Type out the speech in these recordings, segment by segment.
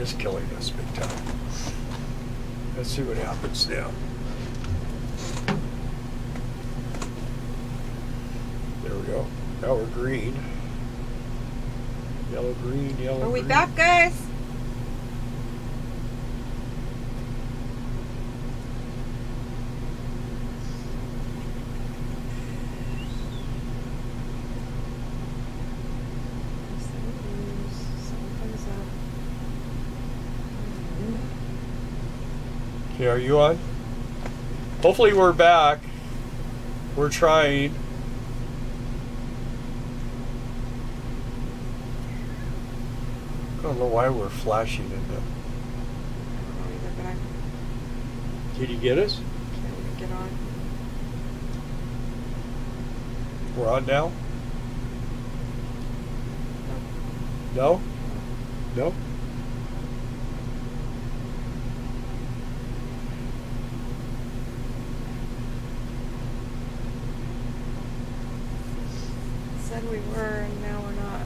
is killing us big time. Let's see what happens now. There we go. Now we're green. Yellow, green, yellow, green. Are we back, guys? Okay, are you on? Hopefully we're back. We're trying. I don't know why we're flashing in them. I don't know either, but I Did you get us? can't even get on. We're on now? No? No? Said we were, and now we're not.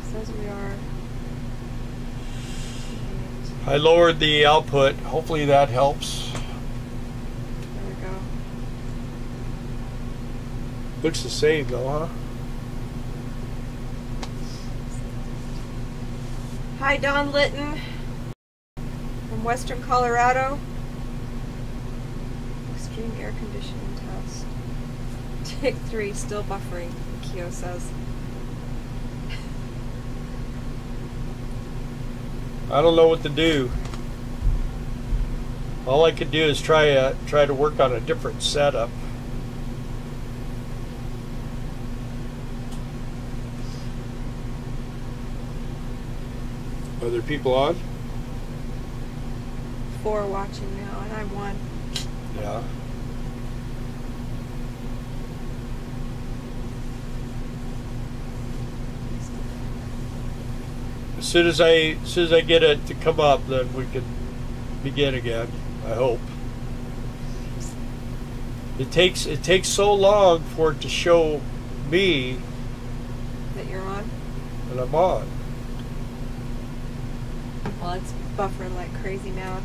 Says we are. I lowered the output. Hopefully that helps. There we go. Looks the same though, huh? Hi, Don Litton from Western Colorado. Extreme air conditioning test. Take 3, still buffering, Keo says. I don't know what to do. All I could do is try to work on a different setup. Other people on? 4 watching now, and I'm 1. Yeah. As soon as I get it to come up, then we can begin again. I hope. It takes so long for it to show me That you're on? that I'm on. Well, it's buffering like crazy now.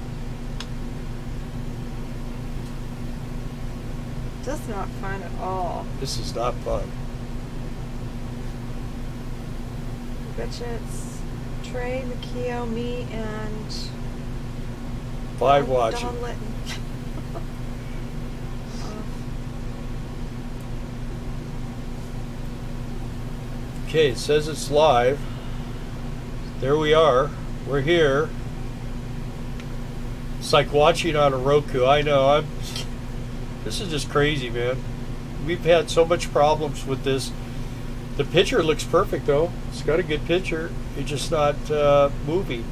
Just not fun at all. This is not fun. I betcha it's Trey, Makio, me, and 5 watching. Don Litton. Okay, it says it's live. There we are. We're here. It's like watching on a Roku. I know. This is just crazy, man. We've had so much problems with this. The picture looks perfect, though. It's got a good picture. It's just not moving.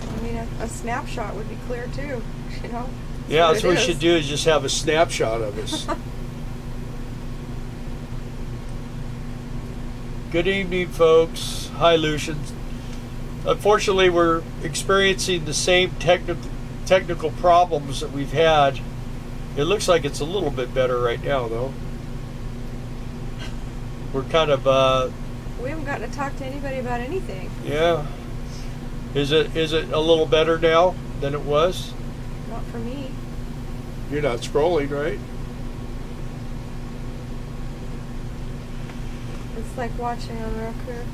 I mean, a snapshot would be clear too, you know? Yeah, that's what we should do, is just have a snapshot of us. Good evening, folks. Hi, Lucians. Unfortunately, we're experiencing the same technical problems that we've had. It looks like it's a little bit better right now, though. We're kind of we haven't gotten to talk to anybody about anything. yeah. Is it a little better now than it was? Not for me. You're not scrolling, right? It's like watching on Roku,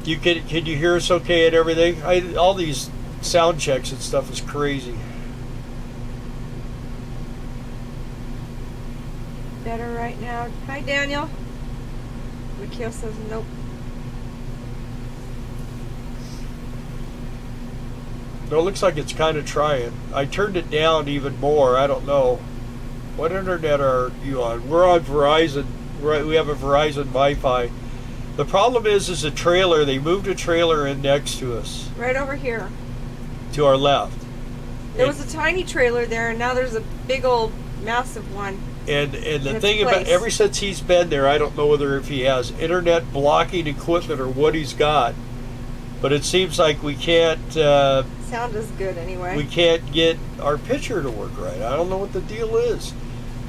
yeah. Can you hear us okay and everything? All these sound checks and stuff is crazy. Better right now. Hi, Daniel. Mikhail says nope. No, it looks like it's kind of trying. I turned it down even more. I don't know. What internet are you on? We're on Verizon. We have a Verizon Wi-Fi. The problem is a trailer. They moved a trailer in next to us. Right over here. To our left. There was a tiny trailer there, and now there's a big old massive one. And the thing about, ever since he's been there, I don't know whether if he has internet blocking equipment or what he's got, but it seems like we can't sound is good anyway. We can't get our picture to work right. I don't know what the deal is.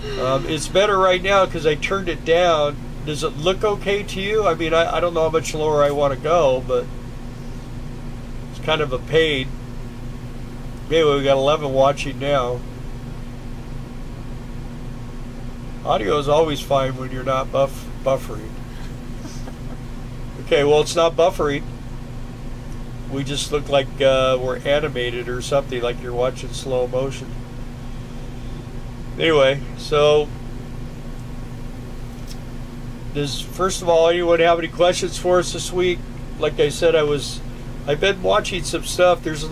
It's better right now because I turned it down does it look okay to you? I mean, I don't know how much lower I want to go, but it's kind of a pain. Anyway, we got 11 watching now. Audio is always fine when you're not buffering. Okay, well, it's not buffering. We just look like we're animated or something, like you're watching slow motion. Anyway, so does, first of all, anyone have any questions for us this week? Like I said, I've been watching some stuff. There's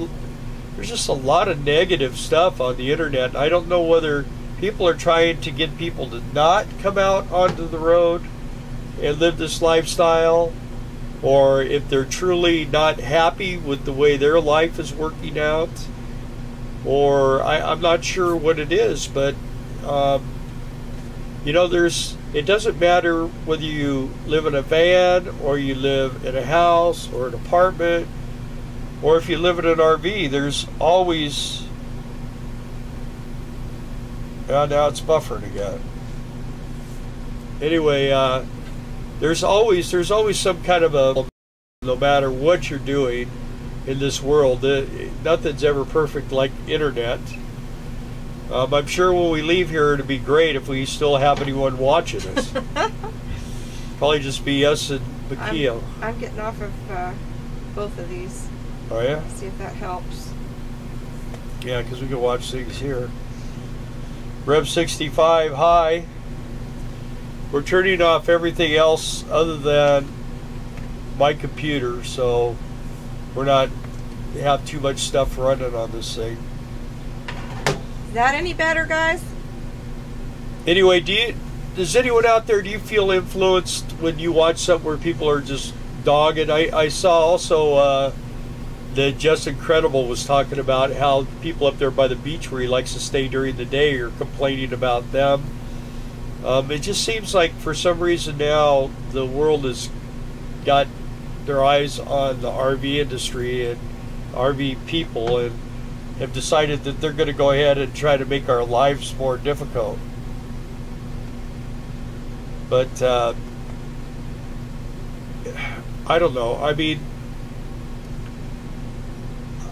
just a lot of negative stuff on the internet. I don't know whether people are trying to get people to not come out onto the road and live this lifestyle, or if they're truly not happy with the way their life is working out, or I'm not sure what it is, but you know, it doesn't matter whether you live in a van or you live in a house or an apartment, or if you live in an RV. There's always, now it's buffering again. Anyway, there's always some kind of a, no matter what you're doing in this world, nothing's ever perfect like internet. I'm sure when we leave here, it'd be great if we still have anyone watching us. Probably just be us and Makia. I'm getting off of both of these. Oh yeah? See if that helps. Yeah, because we can watch things here. Rev 65, hi. We're turning off everything else other than my computer, so we're not have too much stuff running on this thing. Is that any better, guys? Anyway, does anyone out there, do you feel influenced when you watch something where people are just dogged? I saw also that Just Incredible was talking about how people up there by the beach where he likes to stay during the day are complaining about them. It just seems like for some reason now the world has got their eyes on the RV industry and RV people, and have decided that they're going to go ahead and try to make our lives more difficult. But I don't know. I mean,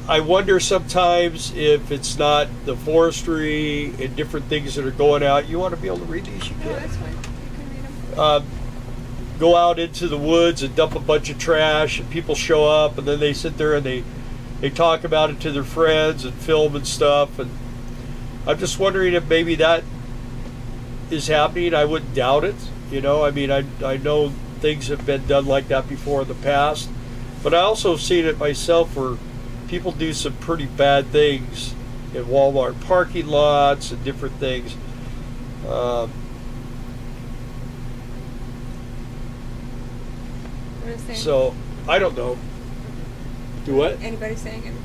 I wonder sometimes if it's not the forestry and different things that are going out. You want to be able to read these? You can. No, that's fine. You can read them. Go out into the woods and dump a bunch of trash, and people show up, and then they sit there and they talk about it to their friends and film and stuff. And I'm just wondering if maybe that is happening. I wouldn't doubt it. You know, I mean, I know things have been done like that before in the past, but I also have seen it myself where people do some pretty bad things in Walmart parking lots and different things. So I don't know. Do what? Anybody saying anything?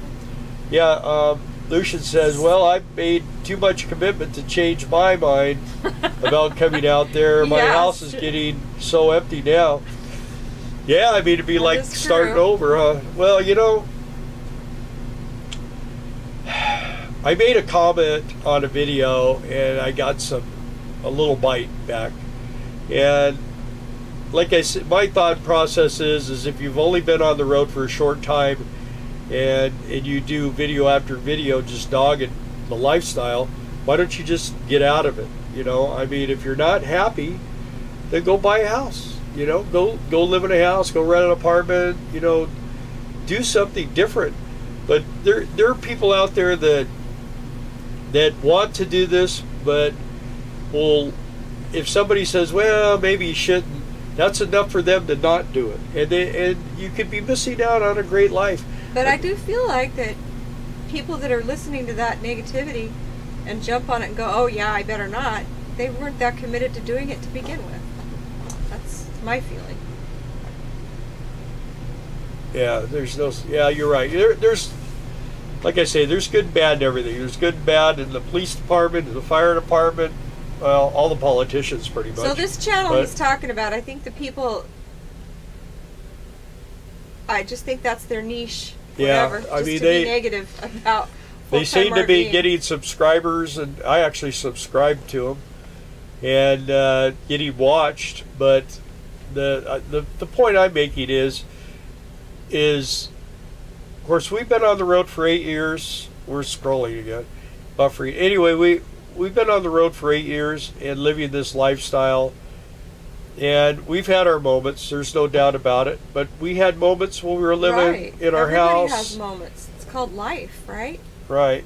Yeah, Lucian says, well, I've made too much commitment to change my mind about coming out there. My house is getting so empty now. Yeah, I mean, it'd be That like starting over, huh? Well, you know, I made a comment on a video and I got a little bite back. And like I said, my thought process is if you've only been on the road for a short time and you do video after video just dogging the lifestyle, why don't you just get out of it? You know, I mean, if you're not happy, then go buy a house. You know, go live in a house, go rent an apartment, you know, do something different. But there are people out there that want to do this, but if somebody says, well, maybe you shouldn't, that's enough for them to not do it. And you could be missing out on a great life. But I do feel like that people that are listening to that negativity and jump on it and go, oh yeah, I better not, they weren't that committed to doing it to begin with. That's my feeling. Yeah, you're right. There's, like I say, there's good and bad in everything. There's good and bad in the police department, in the fire department, well, all the politicians pretty much. So this channel he's talking about, I think the people, I just think that's their niche. Whatever, yeah, I mean, to be negative about they seem to be RVing. getting subscribers, and I actually subscribe to them and getting watched. But the point I'm making is of course we've been on the road for 8 years. We're scrolling again, buffering. Anyway, we've been on the road for 8 years and living this lifestyle, and we've had our moments. There's no doubt about it. But we had moments when we were living in our house. Everybody has moments. It's called life, right? Right.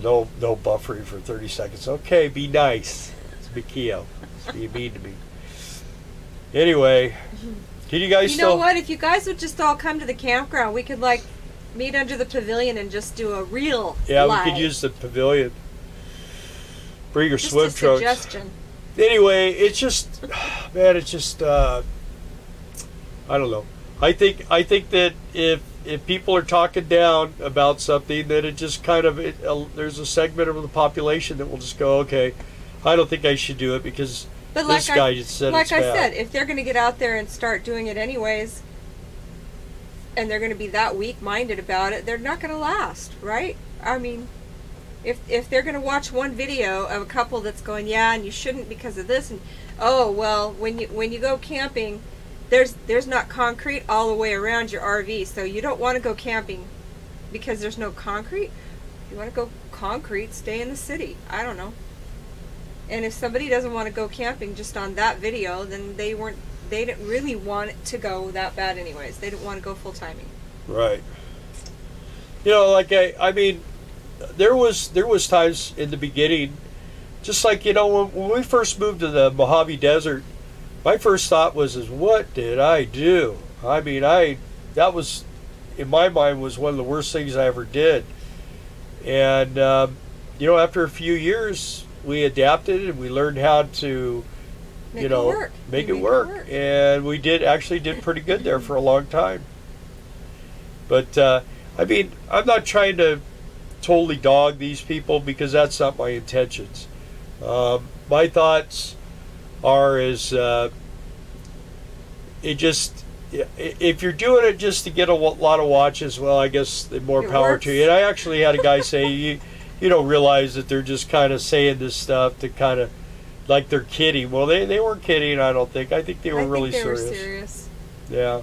No buffering for 30 seconds. Okay, be nice. It's Mikio. It's being mean to me. Anyway, can you guys You know what? If you guys would just all come to the campground, we could like meet under the pavilion and just do a real live. We could use the pavilion. Bring your just swim a trunks. Suggestion. Anyway, it's just, man, it's just, I don't know. I think that if people are talking down about something, then it just kind of there's a segment of the population that will just go, okay, I don't think I should do it because this guy just said it's bad. Like I said, if they're going to get out there and start doing it anyways, and they're going to be that weak-minded about it, they're not going to last, right? I mean, if they're going to watch one video of a couple that's going, yeah, and you shouldn't because of this, and oh well, when you go camping, there's not concrete all the way around your RV, so you don't want to go camping because there's no concrete. If you want to go concrete, stay in the city. I don't know. And if somebody doesn't want to go camping just on that video, then they didn't really want it to go that bad anyways. They didn't want to go full timing. Right. You know, like I mean, there was times in the beginning, just like, you know, when we first moved to the Mojave Desert, my first thought was, what did I do? I mean, that was, in my mind, was one of the worst things I ever did. And, you know, after a few years, we adapted and we learned how to, make it work. And we actually did pretty good there for a long time. But, I mean, I'm not trying to totally dog these people because that's not my intentions. My thoughts are if you're doing it just to get a lot of watches, well, I guess the more power to you. And I actually had a guy say, you don't realize that they're just kind of saying this stuff to kind of, like they're kidding. Well, they weren't kidding, I don't think. I think they were really serious. Were serious. Yeah.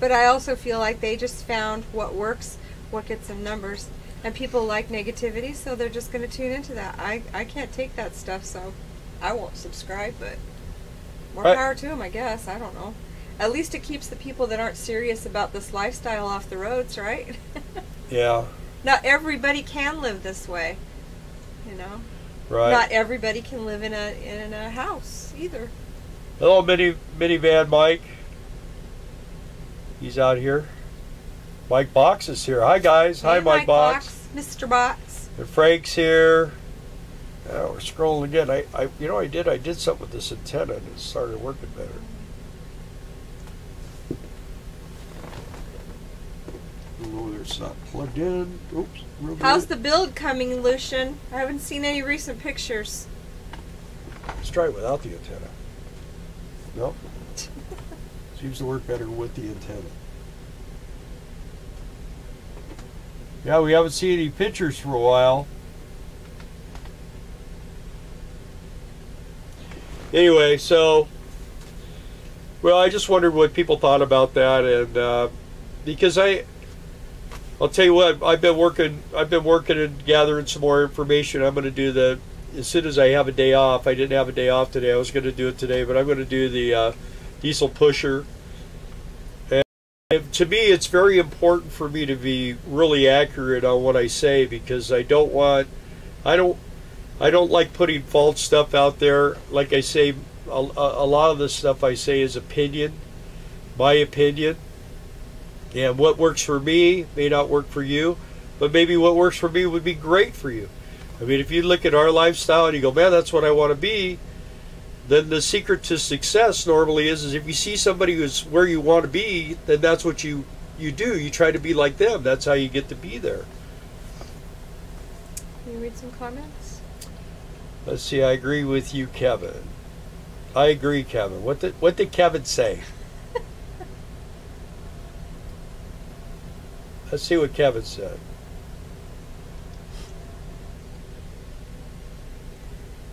But I also feel like they just found what works, what gets them numbers. And people like negativity, so they're just going to tune into that. I can't take that stuff, so I won't subscribe, but more power to them, I guess. I don't know. At least it keeps the people that aren't serious about this lifestyle off the roads, right? Yeah. Not everybody can live this way, you know? Right. Not everybody can live in a house, either. Hello, minivan Mike. He's out here. Mike Box is here. Hi, guys. Hi, Mike Box. Mr. Box. And Frank's here. We're scrolling again. I did something with this antenna and it started working better. Oh, it's not plugged in. Oops. How's the build coming, Lucian? I haven't seen any recent pictures. Let's try it without the antenna. Nope. Seems to work better with the antenna. Yeah, we haven't seen any pictures for a while. Anyway, so, well, I just wondered what people thought about that, and because I'll tell you what, I've been working and gathering some more information. I'm going to do as soon as I have a day off. I didn't have a day off today. I was going to do it today, but I'm going to do the diesel pusher. To me, it's very important for me to be really accurate on what I say because I don't like putting false stuff out there. Like I say, a lot of the stuff I say is opinion, my opinion, and what works for me may not work for you, but maybe what works for me would be great for you. I mean, if you look at our lifestyle and you go, man, that's what I want to be, then the secret to success normally is if you see somebody who's where you want to be, then that's what you do. You try to be like them. That's how you get to be there. Can you read some comments? Let's see. I agree with you, Kevin. I agree, Kevin. What did Kevin say? Let's see what Kevin said.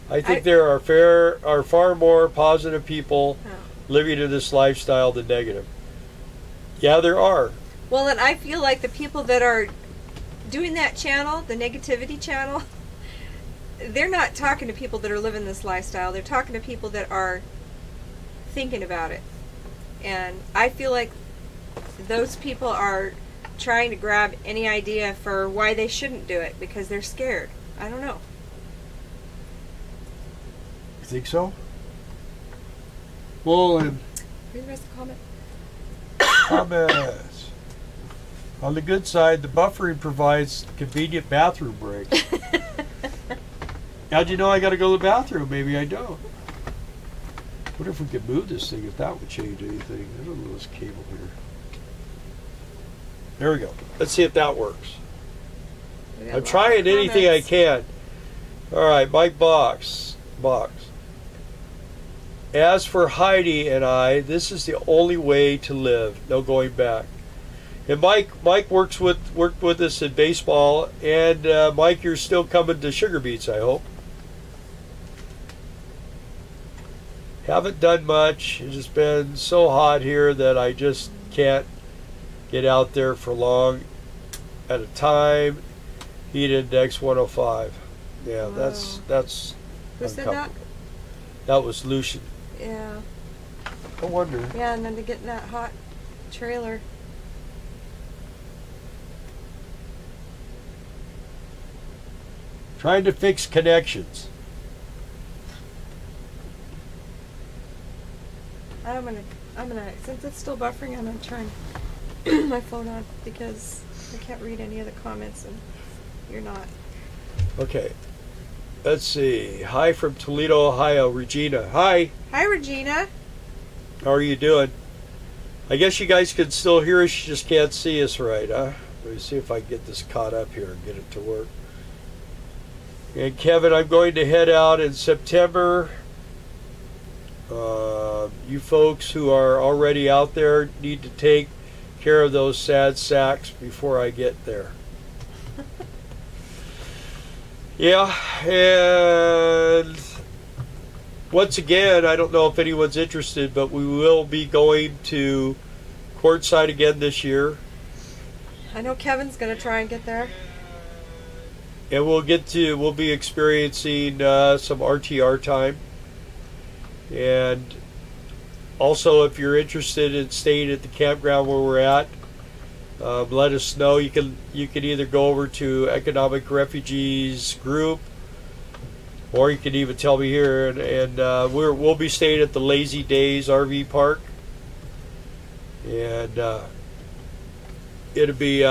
I think there are far more positive people living in this lifestyle than negative. Yeah, there are. Well, and I feel like the people that are doing that channel, the negativity channel, they're not talking to people that are living this lifestyle. They're talking to people that are thinking about it. And I feel like those people are trying to grab any idea for why they shouldn't do it because they're scared. I don't know. You think so? Well, Read the rest of the comment. comments. On the good side, the buffering provides convenient bathroom breaks. How'd you know I got to go to the bathroom? Maybe I don't. What if we could move this thing, if that would change anything? I don't know this cable here. There we go. Let's see if that works. I'm trying anything I can. All right, Mike Box. As for Heidi and I, this is the only way to live. No going back. And Mike worked with us in baseball. And Mike, you're still coming to Sugar Beets, I hope. Haven't done much. It's just been so hot here that I just can't get out there for long at a time. Heat index 105. Yeah, wow. That's Who said that? That was Lucian. Yeah. I wonder. Yeah, and then to get in that hot trailer. Trying to fix connections. I'm gonna since it's still buffering, I'm gonna turn my phone on because I can't read any of the comments and you're not. Okay. Let's see. Hi from Toledo, Ohio, Regina. Hi. Hi, Regina. How are you doing? I guess you guys can still hear us, you just can't see us right, huh? Let me see if I can get this caught up here and get it to work. And Kevin, I'm going to head out in September. You folks who are already out there need to take care of those sad sacks before I get there. Yeah, and once again, I don't know if anyone's interested, but we will be going to Quartzsite again this year. I know Kevin's going to try and get there. And we'll be experiencing some RTR time. And also, if you're interested in staying at the campground where we're at, let us know. You can either go over to Economic Refugees Group, or you can even tell me here. And we'll be staying at the Lazy Days RV Park, and it'll be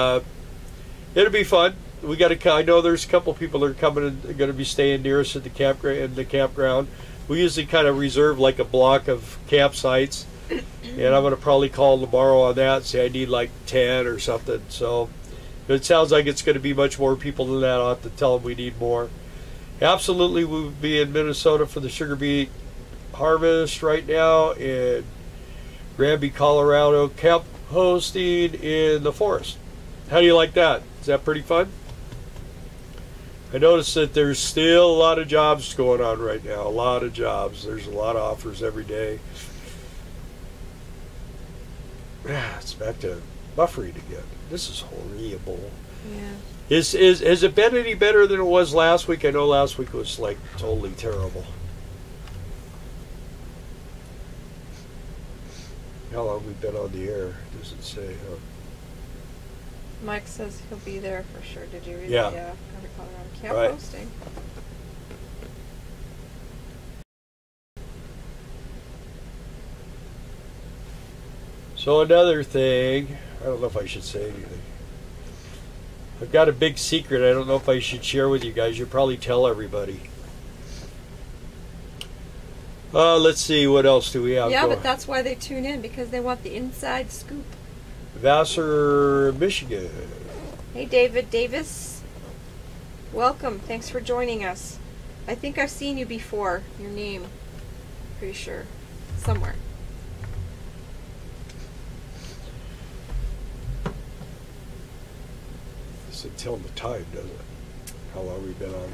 fun. We got I know there's a couple people that are coming and going to be staying near us at the campground. We usually kind of reserve like a block of campsites, and I'm going to probably call tomorrow on that and say I need like 10 or something. So it sounds like it's going to be much more people than that. I'll have to tell them we need more. Absolutely, we'll be in Minnesota for the sugar beet harvest right now in Granby, Colorado, camp hosting in the forest. How do you like that? Is that pretty fun? I noticed that there's still a lot of jobs going on right now. A lot of jobs. There's a lot of offers every day. It's back to buffering again. This is horrible. Yeah. Has it been any better than it was last week? I know last week was like totally terrible. How long have we been on the air? Does it say? Huh? Mike says he'll be there for sure. Did you read Yeah. it? Yeah. Camp right. hosting. So another thing, I don't know if I should say anything. I've got a big secret I don't know if I should share with you guys. You'll probably tell everybody. Let's see, what else do we have? Yeah, but that's why they tune in, because they want the inside scoop. Vassar, Michigan. Hey, David Davis. Welcome. Thanks for joining us. I think I've seen you before. Your name. Pretty sure. Somewhere. Doesn't tell the time, does it? How long we've been on?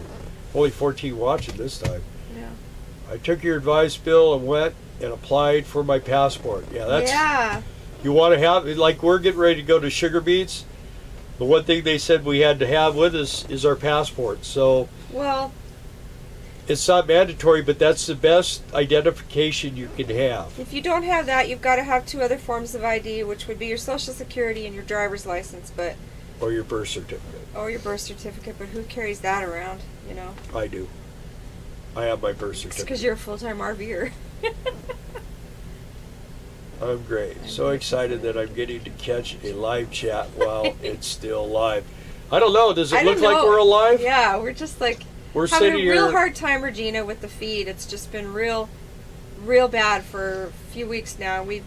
Only 14 watching this time. Yeah. I took your advice, Bill, and went and applied for my passport. Yeah, that's. Yeah. You want to have, like, we're getting ready to go to Sugar Beets. The one thing they said we had to have with us is our passport. So. Well. It's not mandatory, but that's the best identification you can have. If you don't have that, you've got to have 2 other forms of ID, which would be your Social Security and your driver's license, but. Or your birth certificate. Or your birth certificate, but who carries that around, you know? I do. I have my birth It's certificate. because you're a full-time RVer. I'm great. So excited that I'm getting to catch a live chat while it's still live. I don't know. Does it look like we're alive? Yeah, we're just like we're having sitting a real here. hard time, Regina, with the feed. It's just been real bad for a few weeks now. We've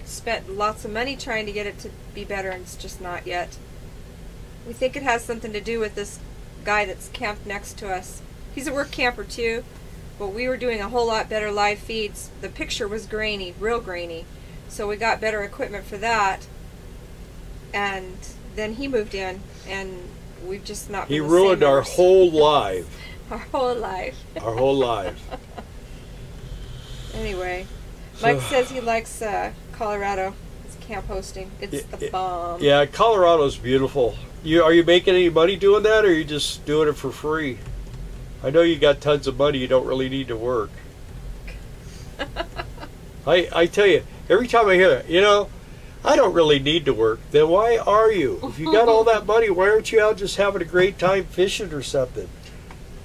spent lots of money trying to get it to be better, and it's just not yet. We think it has something to do with this guy that's camped next to us. He's a work camper too, but we were doing a whole lot better live feeds. The picture was grainy, real grainy, so we got better equipment for that. And then he moved in, and we've just not been He the ruined same our ever whole life. our whole life. Our whole lives. Anyway, Mike says he likes Colorado. It's camp hosting. It's the bomb. Yeah, Colorado's beautiful. Are you making any money doing that, or are you just doing it for free? I know you got tons of money. You don't really need to work. I tell you, every time I hear that, you know, I don't really need to work. Then why are you? If you got all that money, why aren't you out just having a great time fishing or something?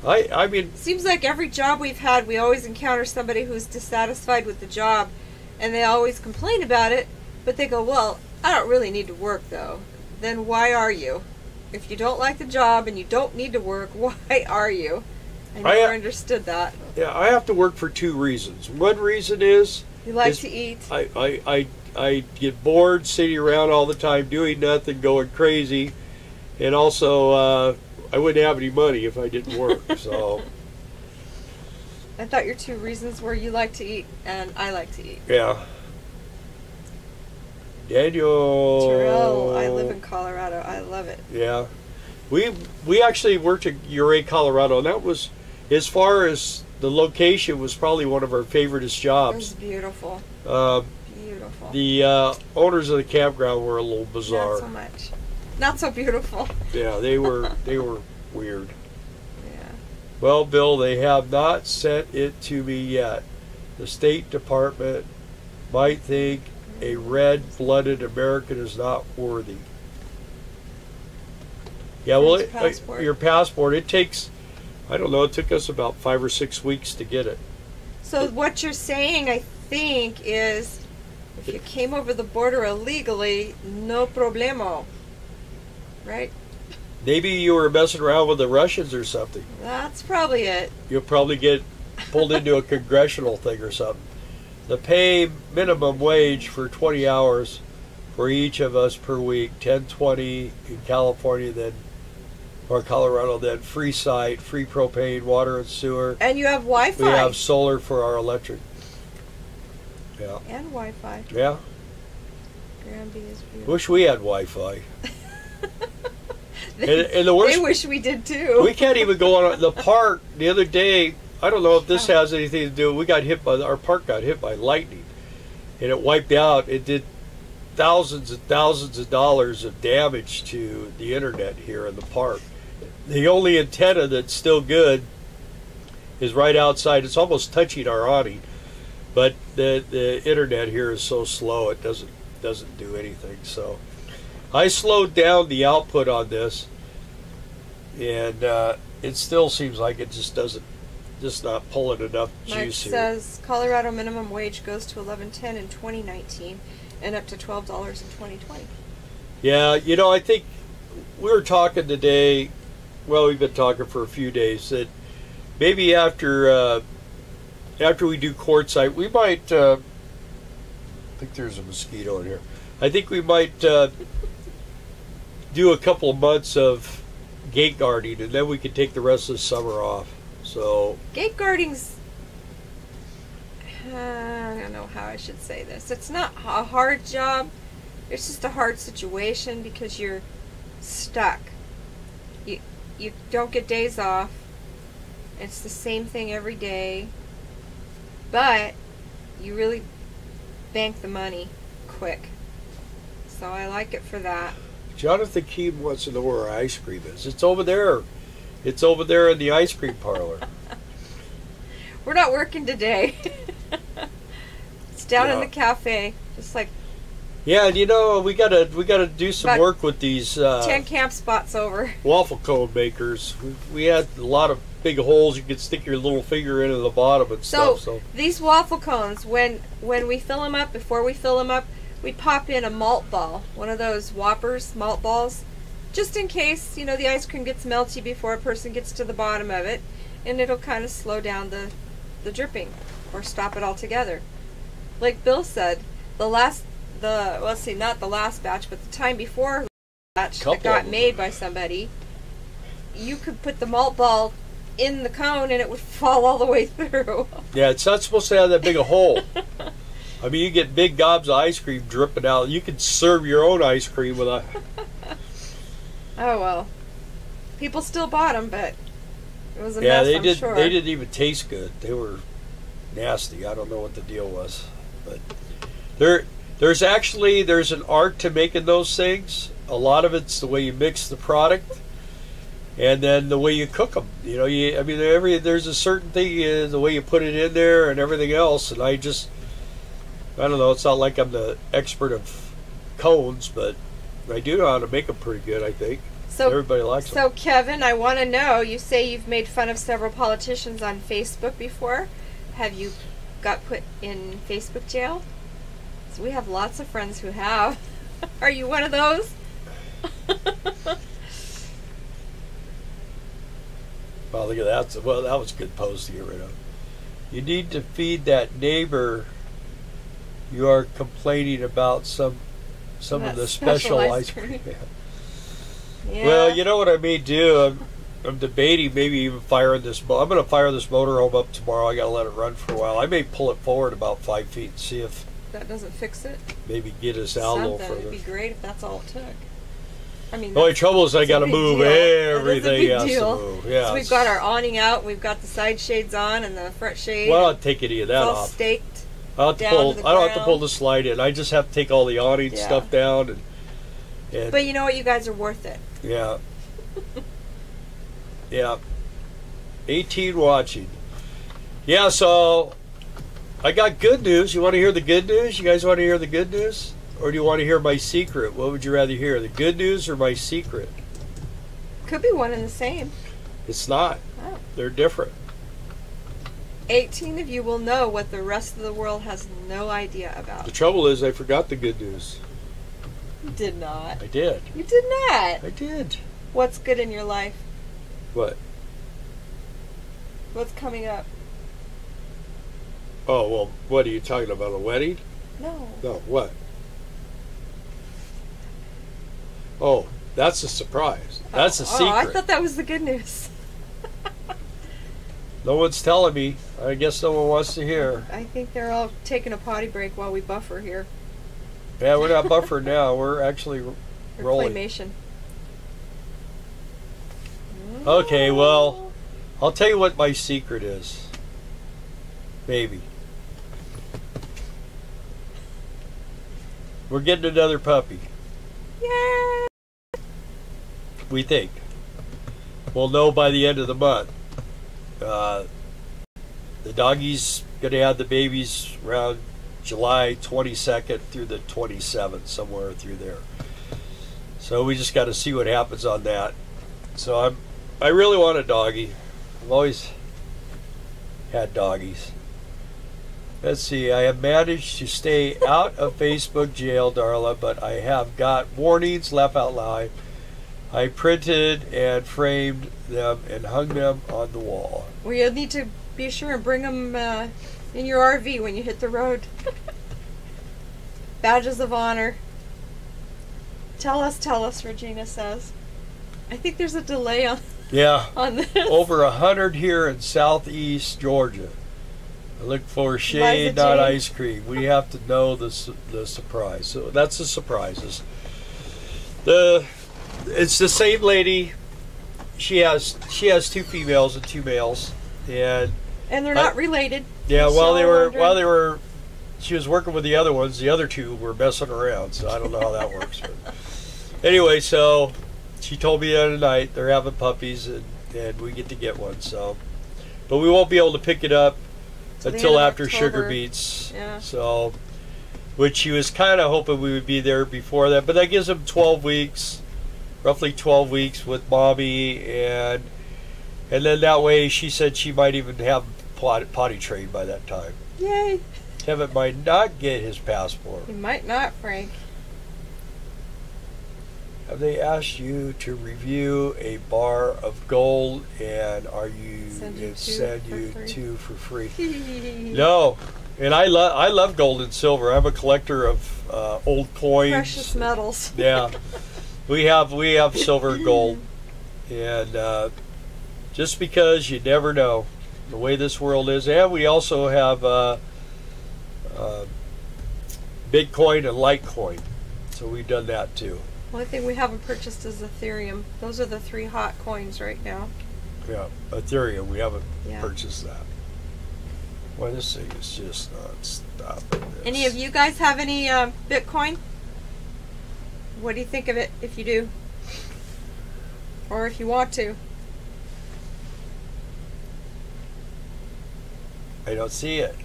I mean... Seems like every job we've had, we always encounter somebody who's dissatisfied with the job, and they always complain about it, but they go, well, I don't really need to work, though. Then why are you? If you don't like the job and you don't need to work, why are you? I never understood that. Yeah, I have to work for 2 reasons. One reason is... You like to eat. I get bored sitting around all the time doing nothing, going crazy, and also I wouldn't have any money if I didn't work. So I thought your 2 reasons were you like to eat and I like to eat. yeah. Daniel. Terrell, I live in Colorado. I love it. Yeah, we actually worked at Ouray, Colorado, and that was, as far as the location, was probably one of our favoriteest It jobs. was beautiful. Beautiful. The owners of the campground were a little bizarre. Not so much. Not so beautiful. Yeah, they were weird. Yeah. Well, Bill, they have not sent it to me yet. The State Department might think a red-blooded American is not worthy. Yeah, well, your passport, it takes, I don't know, it took us about 5 or 6 weeks to get it. So what you're saying, I think, is if you came over the border illegally, no problemo. Right? Maybe you were messing around with the Russians or something. That's probably it. You'll probably get pulled into a congressional thing or something. The pay minimum wage for 20 hours for each of us per week, $10.20 in California, then, or Colorado, then free site, free propane, water and sewer. And you have Wi-Fi. We have solar for our electric. Yeah. And Wi-Fi. Yeah. Granby is beautiful. Wish we had Wi-Fi. and the worst, they wish we did too. We can't even go on the park. The other day, I don't know if this has anything to do. We got hit by, our park got hit by lightning, and it wiped out. It did thousands and thousands of dollars of damage to the internet here in the park. The only antenna that's still good is right outside. It's almost touching our awning, but the internet here is so slow it doesn't do anything. So I slowed down the output on this, and it still seems like it just not pulling enough juice here. Mike says Colorado minimum wage goes to $11.10 in 2019 and up to $12 in 2020. Yeah, you know, I think we were talking today, well, we've been talking for a few days, that maybe after we do quartzite, we might, I think there's a mosquito in here, I think we might do a couple of months of gate guarding, and then we could take the rest of the summer off. So gate guarding's, I don't know how I should say this. It's not a hard job. It's just a hard situation because you're stuck. You don't get days off. It's the same thing every day. But you really bank the money quick. So I like it for that. Jonathan Keem wants to know where our ice cream is. It's over there. It's over there in the ice cream parlor. We're not working today. It's down in Yeah. the cafe. Just like Yeah, and you know, we gotta do some About work with these 10 camp spots over. waffle cone makers. We had a lot of big holes you could stick your little finger into the bottom and stuff. So These waffle cones, when we fill them up, before we fill them up, we pop in a malt ball, one of those Whoppers malt balls, just in case, you know, the ice cream gets melty before a person gets to the bottom of it, and it'll kind of slow down the dripping or stop it altogether. Like Bill said, not the last batch, but the time before the batch that got made by somebody, you could put the malt ball in the cone and it would fall all the way through. yeah, it's not supposed to have that big a hole. I mean, you get big gobs of ice cream dripping out. You could serve your own ice cream with a. Oh well, people still bought them, but it was a Yeah, mess. they I'm did. sure. They didn't even taste good. They were nasty. I don't know what the deal was, but there's an art to making those things. A lot of it's the way you mix the product, and then the way you cook them. You know, there's a certain thing, the way you put it in there and everything else. And I don't know. It's not like I'm the expert of cones, but I do know how to make them pretty good, I think. So everybody likes them. So Kevin, I want to know. You say you've made fun of several politicians on Facebook before. Have you got put in Facebook jail? So we have lots of friends who have. Are you one of those? Well, look at that. Well, that was a good post to get rid of. You need to feed that neighbor. You are complaining about some of the special ice cream. Yeah. Well, you know what I may do? I'm debating maybe even firing this. I'm going to fire this motorhome up tomorrow. I got to let it run for a while. I may pull it forward about 5 feet and see if that doesn't fix it. maybe get us out a little further. It'd be great if that's all it took. I mean, the only trouble is I got to move everything else to deal. move. Yeah, so we've got our awning out, we've got the side shades on, and the front shade. Well, I'll take any of that all off. Staked. I don't have to pull the slide in. I just have to take all the awning stuff down and. But you know what? You guys are worth it. Yeah. Yeah. 18 watching. Yeah. So I got good news. You want to hear the good news? You guys want to hear the good news? Or do you want to hear my secret? What would you rather hear? The good news or my secret? Could be one and the same. It's not. Oh. They're different. 18 of you will know what the rest of the world has no idea about. The trouble is I forgot the good news. You did not. I did. You did not. I did. What's good in your life? What? What's coming up? Oh, well, what are you talking about? A wedding? No. No, what? Oh, that's a surprise. That's a secret. Oh, I thought that was the good news. No one's telling me. I guess no one wants to hear. I think they're all taking a potty break while we buffer here. Yeah, we're not buffering now. We're actually rolling. Claymation. Okay, well, I'll tell you what my secret is. Maybe. We're getting another puppy. Yay! We think. We'll know by the end of the month. The doggy's going to have the babies around July 22nd through the 27th, somewhere through there. So we just got to see what happens on that. So I really want a doggy. I've always had doggies. Let's see, I have managed to stay out of Facebook jail, Darla, but I have got warnings, laugh out loud. I printed and framed them and hung them on the wall. Well, you'll need to be sure and bring them in your RV when you hit the road. Badges of honor. Tell us, Regina says. I think there's a delay on this. Over 100 here in southeast Georgia. I look for shade, not ice cream. We have to know the surprise. So that's the surprises. It's the same lady. She has 2 females and 2 males. and they're not related. Yeah, while they were, she was working with the other ones. The other two were messing around, so I don't know how that works. But anyway, so she told me the other night they're having puppies, and we get one. So, but we won't be able to pick it up until after sugar beets. Yeah. So, which she was kind of hoping we would be there before that, but that gives them 12 weeks, roughly 12 weeks with mommy, and then that way she said she might even have potty trained by that time. Yay! Kevin might not get his passport. He might not, Frank. Have they asked you to review a bar of gold, and are you send you two for free? No, and I love gold and silver. I'm a collector of old coins, precious metals. Yeah, we have silver and gold, and just because you never know the way this world is. And we also have Bitcoin and Litecoin, so we've done that too. The only thing we haven't purchased is Ethereum. Those are the 3 hot coins right now. Yeah, Ethereum, we haven't purchased that. Well, this thing is just not stopping this. Any of you guys have any Bitcoin? What do you think of it if you do? Or if you want to? I don't see it.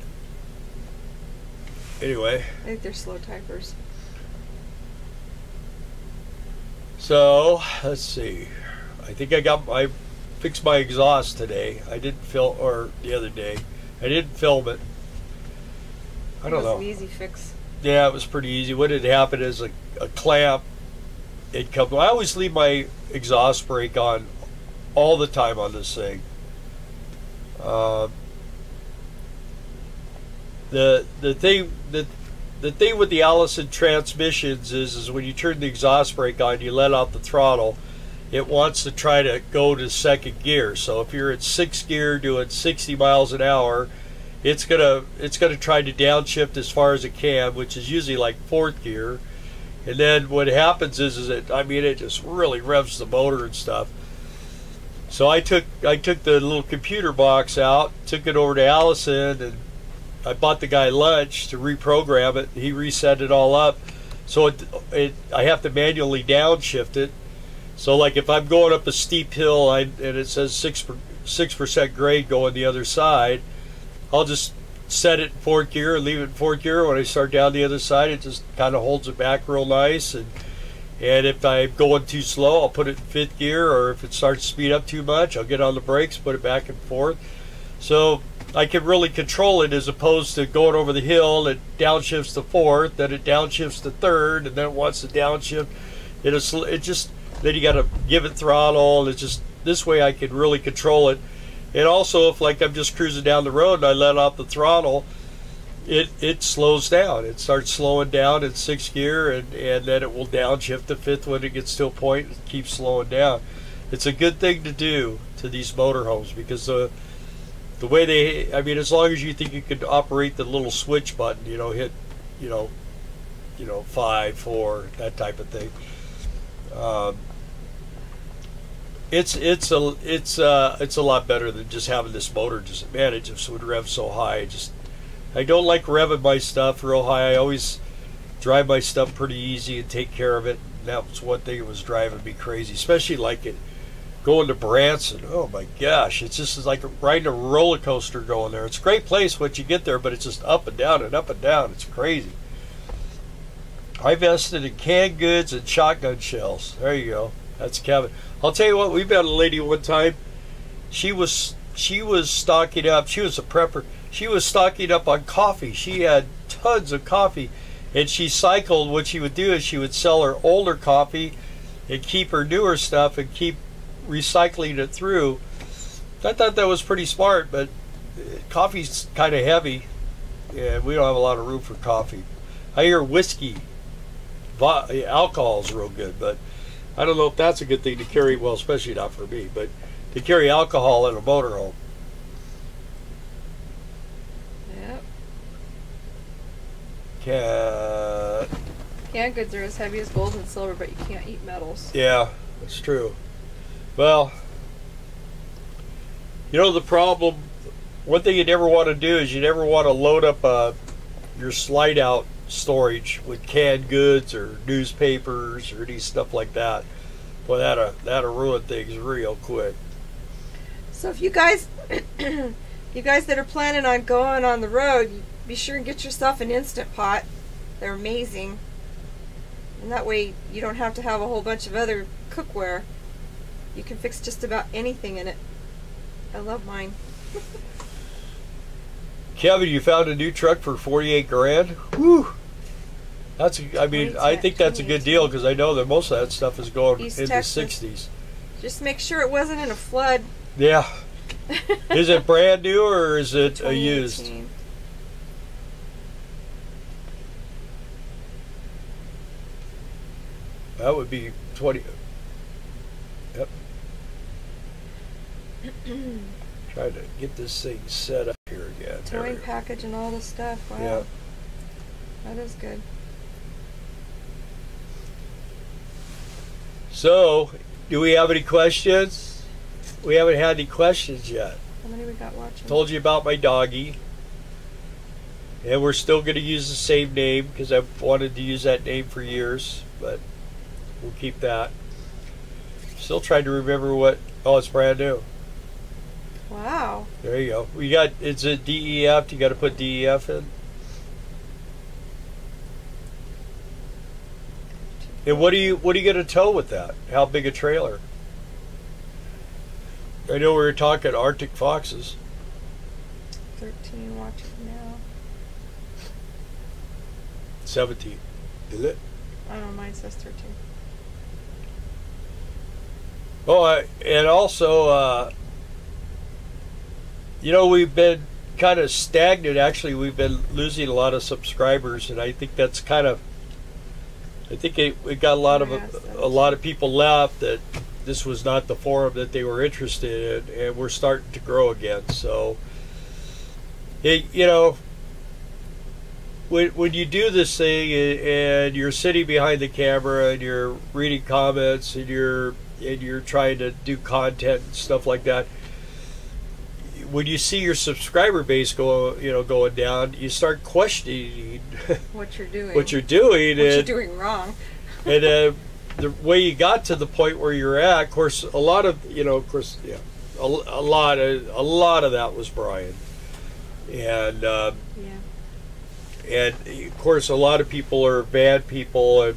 Anyway. I think they're slow typers. So, let's see. I think I fixed my exhaust today. I didn't film, or the other day. I didn't film it. I don't know. It was an easy fix. Yeah, it was pretty easy. What had happened is a clamp, it come. I always leave my exhaust brake on all the time on this thing. The thing with the Allison transmissions is when you turn the exhaust brake on, you let out the throttle, it wants to try to go to second gear. So if you're at 6th gear doing 60 miles an hour, it's gonna try to downshift as far as it can, which is usually like 4th gear. And then what happens is it just really revs the motor and stuff. So I took the little computer box out, took it over to Allison, and I bought the guy lunch to reprogram it. He reset it all up, so I have to manually downshift it. So like if I'm going up a steep hill and it says 6% grade going the other side, I'll just set it in 4th gear and leave it in 4th gear. When I start down the other side, it just kind of holds it back real nice. And if I'm going too slow, I'll put it in 5th gear, or if it starts to speed up too much, I'll get on the brakes, put it back and forth. So I can really control it, as opposed to going over the hill. It downshifts to 4th, then it downshifts to 3rd, and then it wants to downshift. Then you got to give it throttle, and it's just this way I can really control it. And also, if like I'm just cruising down the road and I let off the throttle, it slows down. It starts slowing down in 6th gear, and then it will downshift to 5th when it gets to a point and keeps slowing down. It's a good thing to do to these motorhomes, because the way as long as you think you could operate the little switch button, hit, 5, 4, that type of thing. It's a lot better than just having this motor. It just would rev so high. I don't like revving my stuff real high. I always drive my stuff pretty easy and take care of it. And that was one thing that was driving me crazy, especially like going to Branson. Oh my gosh, it's just like riding a roller coaster going there. It's a great place once you get there, but it's just up and down and up and down. It's crazy. I invested in canned goods and shotgun shells. There you go. That's Kevin. I'll tell you what, we met a lady one time. She was stocking up. She was a prepper. She was stocking up on coffee. She had tons of coffee, and she cycled. What she would do is she would sell her older coffee and keep her newer stuff and keep recycling it through. I thought that was pretty smart, but coffee's kind of heavy, and we don't have a lot of room for coffee. I hear whiskey, alcohol is real good, but I don't know if that's a good thing to carry. Well, especially not for me, but to carry alcohol in a motorhome. Yep. Canned goods are as heavy as gold and silver, but you can't eat metals. Yeah, that's true. Well, the problem one thing you never want to do is you never want to load up your slide out storage with canned goods or newspapers or any stuff like that. Boy, that'll ruin things real quick. So if you guys, you guys that are planning on going on the road, be sure and get yourself an Instant Pot. They're amazing, and that way you don't have to have a whole bunch of other cookware. You can fix just about anything in it. I love mine. Kevin, you found a new truck for 48 grand. Whew. That's, I mean, I think that's a good deal because I know that most of that stuff is going East in Texas. the 60s. Just make sure it wasn't in a flood. Yeah. Is it brand new or is it a used? 2018. That would be 20. Yep. Trying to get this thing set up here again. There we Towing go. package and all this stuff. Wow. Yeah. That is good. So, do we have any questions? We haven't had any questions yet. How many we got watching? Told you about my doggy. And we're still going to use the same name because I've wanted to use that name for years, but we'll keep that. Still trying to remember what. Oh, it's brand new. Wow. There you go. We got, it's a DEF. You got to put DEF in. And what are you going to tow with that? How big a trailer? I know we were talking Arctic foxes. 13 watching now. 17. Is it? I don't know, mine says 13. Oh, and also, you know, we've been kind of stagnant. Actually, we've been losing a lot of subscribers, and I think that's kind of. I think we got a lot of people left that this was not the forum that they were interested in, and we're starting to grow again. So, you know, when you do this thing and you're sitting behind the camera and you're reading comments and you're trying to do content and stuff like that, when you see your subscriber base going down, you start questioning what you're doing. What you're doing wrong. And the way you got to the point where you're at, of course, a lot of that was Brian, and and of course, a lot of people are bad people,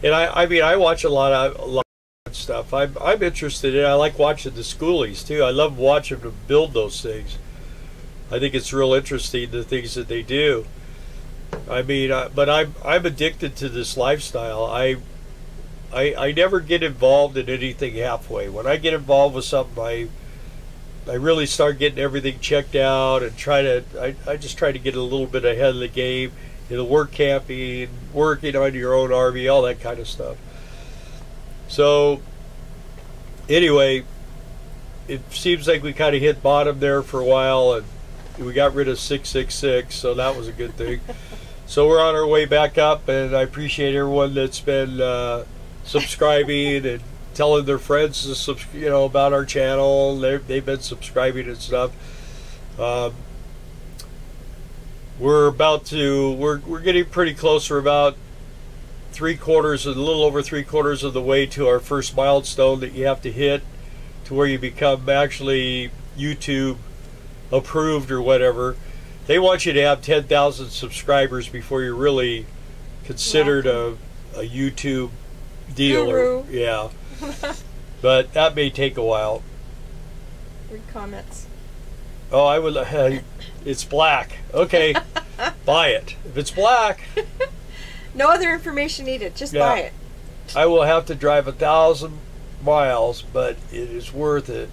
and I mean, I watch a lot of stuff. I'm interested in. I like watching the schoolies too. I love watching them build those things. I think it's real interesting, the things that they do. I mean, but I'm addicted to this lifestyle. I never get involved in anything halfway. When I get involved with something, I really start getting everything checked out and I just try to get a little bit ahead of the game. You know, work camping, working on your own RV, all that kind of stuff. So, anyway, it seems like we kind of hit bottom there for a while, and we got rid of 666, so that was a good thing. So we're on our way back up, and I appreciate everyone that's been subscribing and telling their friends to about our channel. They've been subscribing and stuff. We're getting pretty close. We're about a little over 3/4 of the way to our first milestone that you have to hit to where you become actually YouTube approved or whatever. They want you to have 10,000 subscribers before you're really considered a YouTube dealer. Yeah. But that may take a while. Read comments. Oh, I would. It's black. Okay, buy it. If it's black. No other information needed. Just buy it. I will have to drive 1,000 miles, but it is worth it.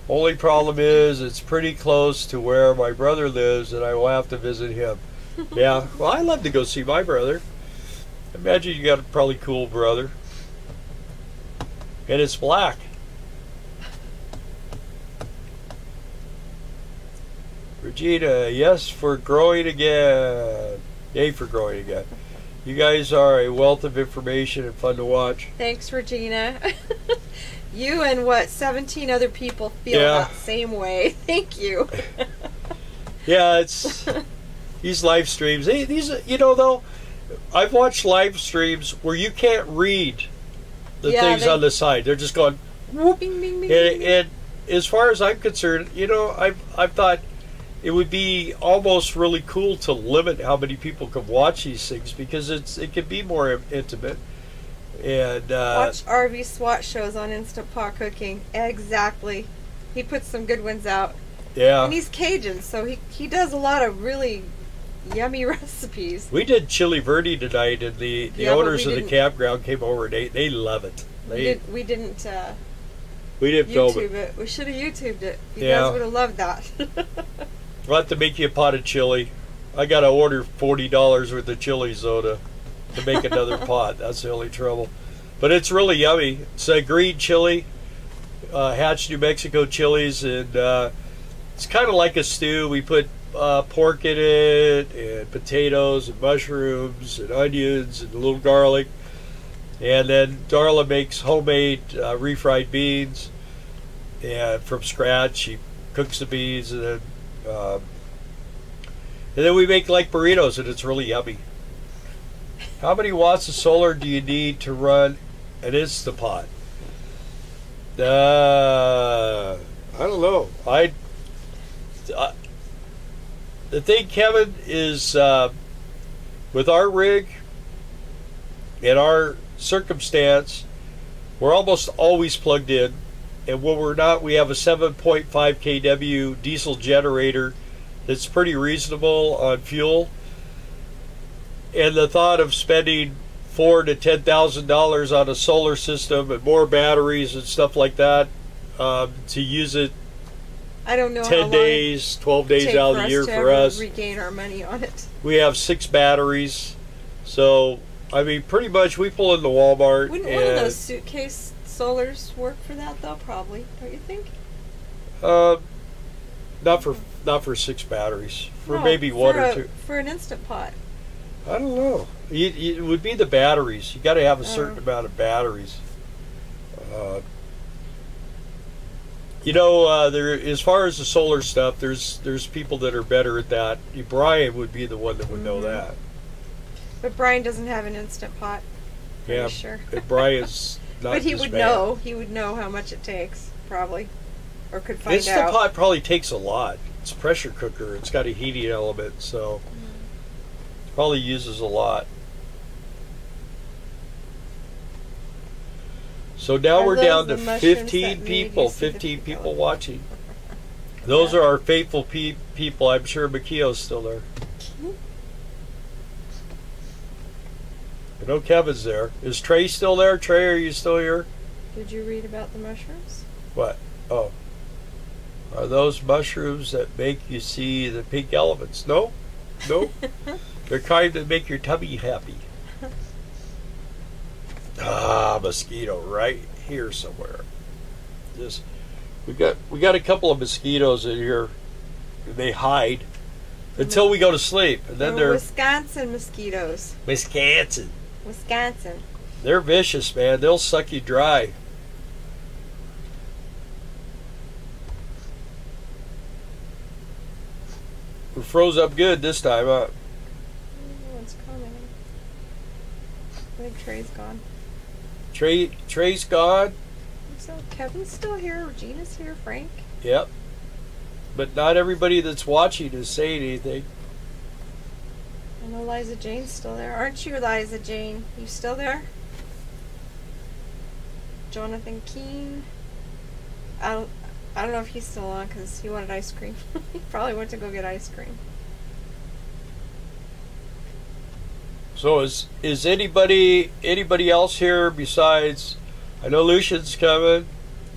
Only problem is it's pretty close to where my brother lives, and I will have to visit him. Yeah. Well, I'd love to go see my brother. Imagine you got a probably cool brother. And it's black. Regina, yes for growing again. Yay for growing again. You guys are a wealth of information and fun to watch. Thanks, Regina. You and 17 other people feel that same way. Thank you. Yeah, it's these live streams. These, you know, though, I've watched live streams where you can't read the things on the side. They're just going whoop. Bing, bing, bing, And as far as I'm concerned, you know, I've thought it would be almost really cool to limit how many people can watch these things, because it can be more intimate. And watch RV SWAT shows on Instant Pot Cooking. Exactly. He puts some good ones out. Yeah. And he's Cajun, so he does a lot of really yummy recipes. We did chili verde tonight, and the owners of the campground came over, and they love it. We didn't YouTube it. We should have YouTubed it. You guys would have loved that. We'll have to make you a pot of chili. I got to order $40 worth of chilies, though, to make another pot. That's the only trouble. But it's really yummy. It's a green chili, Hatch, New Mexico chilies, and it's kind of like a stew. We put pork in it, and potatoes, and mushrooms, and onions, and a little garlic. And then Darla makes homemade refried beans, and from scratch. She cooks the beans, and then we make like burritos, and it's really yummy. How many watts of solar do you need to run an Instapot? I don't know. The thing, Kevin, is with our rig and our circumstance, we're almost always plugged in, and when we're not, we have a 7.5 kW diesel generator that's pretty reasonable on fuel. And the thought of spending $4,000 to $10,000 on a solar system and more batteries and stuff like that to use it, I don't know 10 days, 12 days out of the year for us. Regain our money on it. We have 6 batteries, so I mean, pretty much we pull into Walmart. Wouldn't one of those suitcase solars work for that though? Probably, don't you think? Not for 6 batteries. For maybe one or two. For an Instant Pot. I don't know. It would be the batteries. You got to have a certain amount of batteries. You know, there, as far as the solar stuff, there's people that are better at that. Brian would be the one that would know that. But Brian doesn't have an Instant Pot. Yeah, sure. Brian's not. But he would know. He would know how much it takes, probably, or could find out. Instant Pot probably takes a lot. It's a pressure cooker. It's got a heating element, so probably uses a lot. So now we're down to 15 people. 15 people watching. Those are our faithful people. I'm sure Makio's still there. I know Kevin's there. Is Trey still there? Trey, are you still here? Did you read about the mushrooms? What? Oh. Are those mushrooms that make you see the pink elephants? No. No. They're kind that make your tummy happy. Mosquito right here somewhere. Just we got a couple of mosquitoes in here. They hide until we go to sleep, and then they're Wisconsin mosquitoes. Wisconsin. They're vicious, man. They'll suck you dry. We froze up good this time, huh? One's coming. I think Trey's gone. Trey's gone. So Kevin's still here. Regina's here. Frank. Yep. But not everybody that's watching is saying anything. I know Liza Jane's still there. Aren't you, Liza Jane? You still there? Jonathan Keene. I don't know if he's still on because he wanted ice cream. He probably went to go get ice cream. So is anybody else here besides? I know Lucian's coming.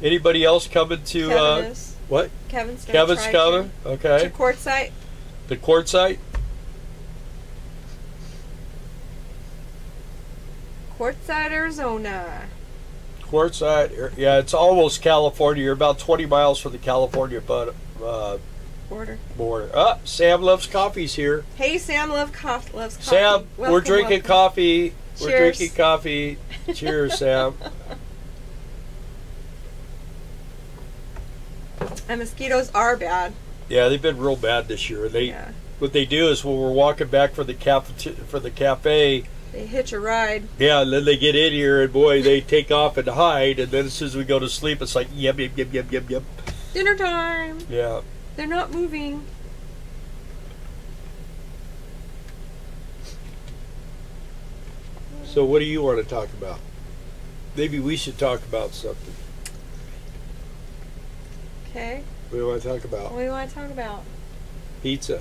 Anybody else coming to? Kevin is. What? Kevin's coming. Okay. To Quartzsite. The Quartzsite. Quartzsite, Arizona. Quartzsite. Yeah, it's almost California. You're about 20 miles from the California border. Ah, Sam Loves Coffee's here. Hey, Sam loves coffee. Sam, we're drinking coffee. Cheers. We're drinking coffee. Cheers, Sam. And mosquitoes are bad. Yeah, they've been real bad this year. Yeah. What they do is when we're walking back for the cafe, they hitch a ride. Yeah, and then they get in here, and boy, they take off and hide. And then as soon as we go to sleep, it's like yep. Dinner time. Yeah. They're not moving. So what do you want to talk about? Maybe we should talk about something. Okay. What do you want to talk about? What do you want to talk about? Pizza.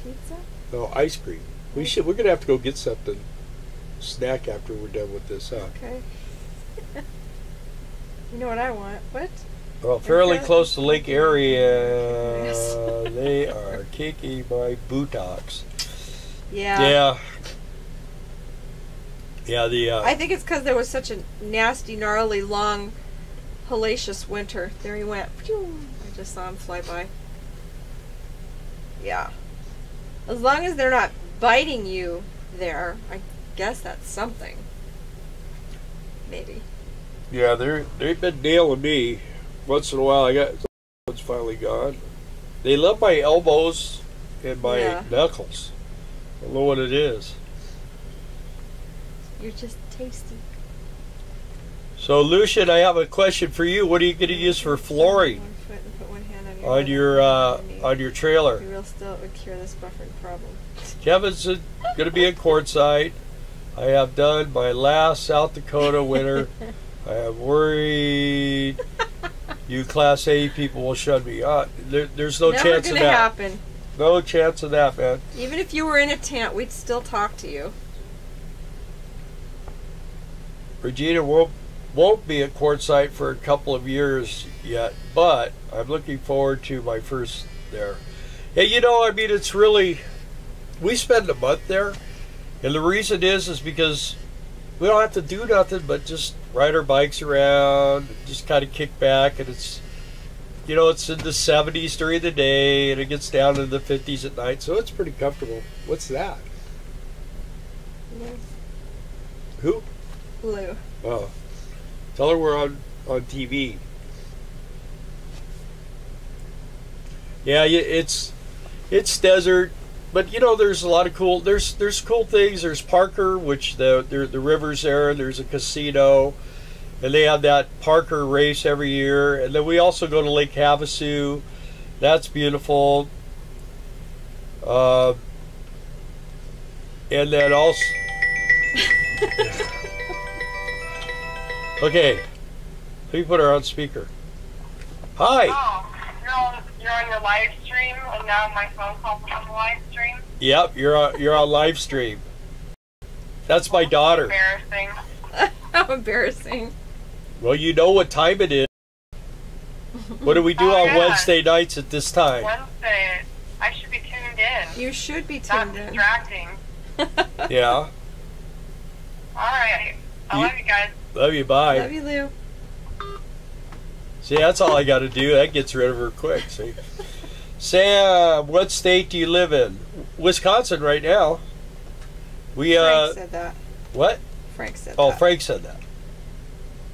Pizza? No, ice cream. We're gonna have to go get something. Snack after we're done with this, huh? Okay. You know what I want? What? Well, fairly close to Lake Area. They are kicking my buttocks. Yeah. Yeah. I think it's because there was such a nasty, gnarly, long, hellacious winter. There he went. Phew. I just saw him fly by. Yeah. As long as they're not biting you there, I guess that's something. Maybe. Yeah, they've been nailing me. Once in a while, one's finally gone. They love my elbows and my knuckles. I don't know what it is. You're just tasty. So, Lucian, I have a question for you. What are you going to use for flooring on your trailer? Be real still, it would cure this buffering problem. Kevin's going to be in quartzite. I have done my last South Dakota winter. I am worried you Class A people will shut me out. There's no chance of that. Never gonna happen. No chance of that, man. Even if you were in a tent, we'd still talk to you. Regina won't be at quartzite for a couple of years yet, but I'm looking forward to my first there. Hey, it's really, we spend a month there, and the reason is because we don't have to do nothing but just ride our bikes around, just kind of kick back, and it's in the 70s during the day, and it gets down to the 50s at night, so it's pretty comfortable. What's that? Lou. Who? Lou. Oh. Tell her we're on TV. Yeah, it's desert, but there's a lot of cool. There's cool things. There's Parker, which the river's there. There's a casino, and they have that Parker race every year. And then we also go to Lake Havasu. That's beautiful. And then also. Okay, let me put her on speaker. Hi. Oh, you're on your live stream, and now my phone call's on the live stream. Yep, you're on live stream. That's my daughter. Embarrassing. How embarrassing. Well, you know what time it is. What do we do on Wednesday nights at this time? Wednesday. I should be tuned in. You should be tuned in. Not distracting. Yeah. All right. I love you guys. Love you, bye. Love you, Lou. See, that's all I got to do. That gets rid of her quick. See, Sam, what state do you live in? Wisconsin right now. Frank said that. What? Frank said that. Oh, Frank said that.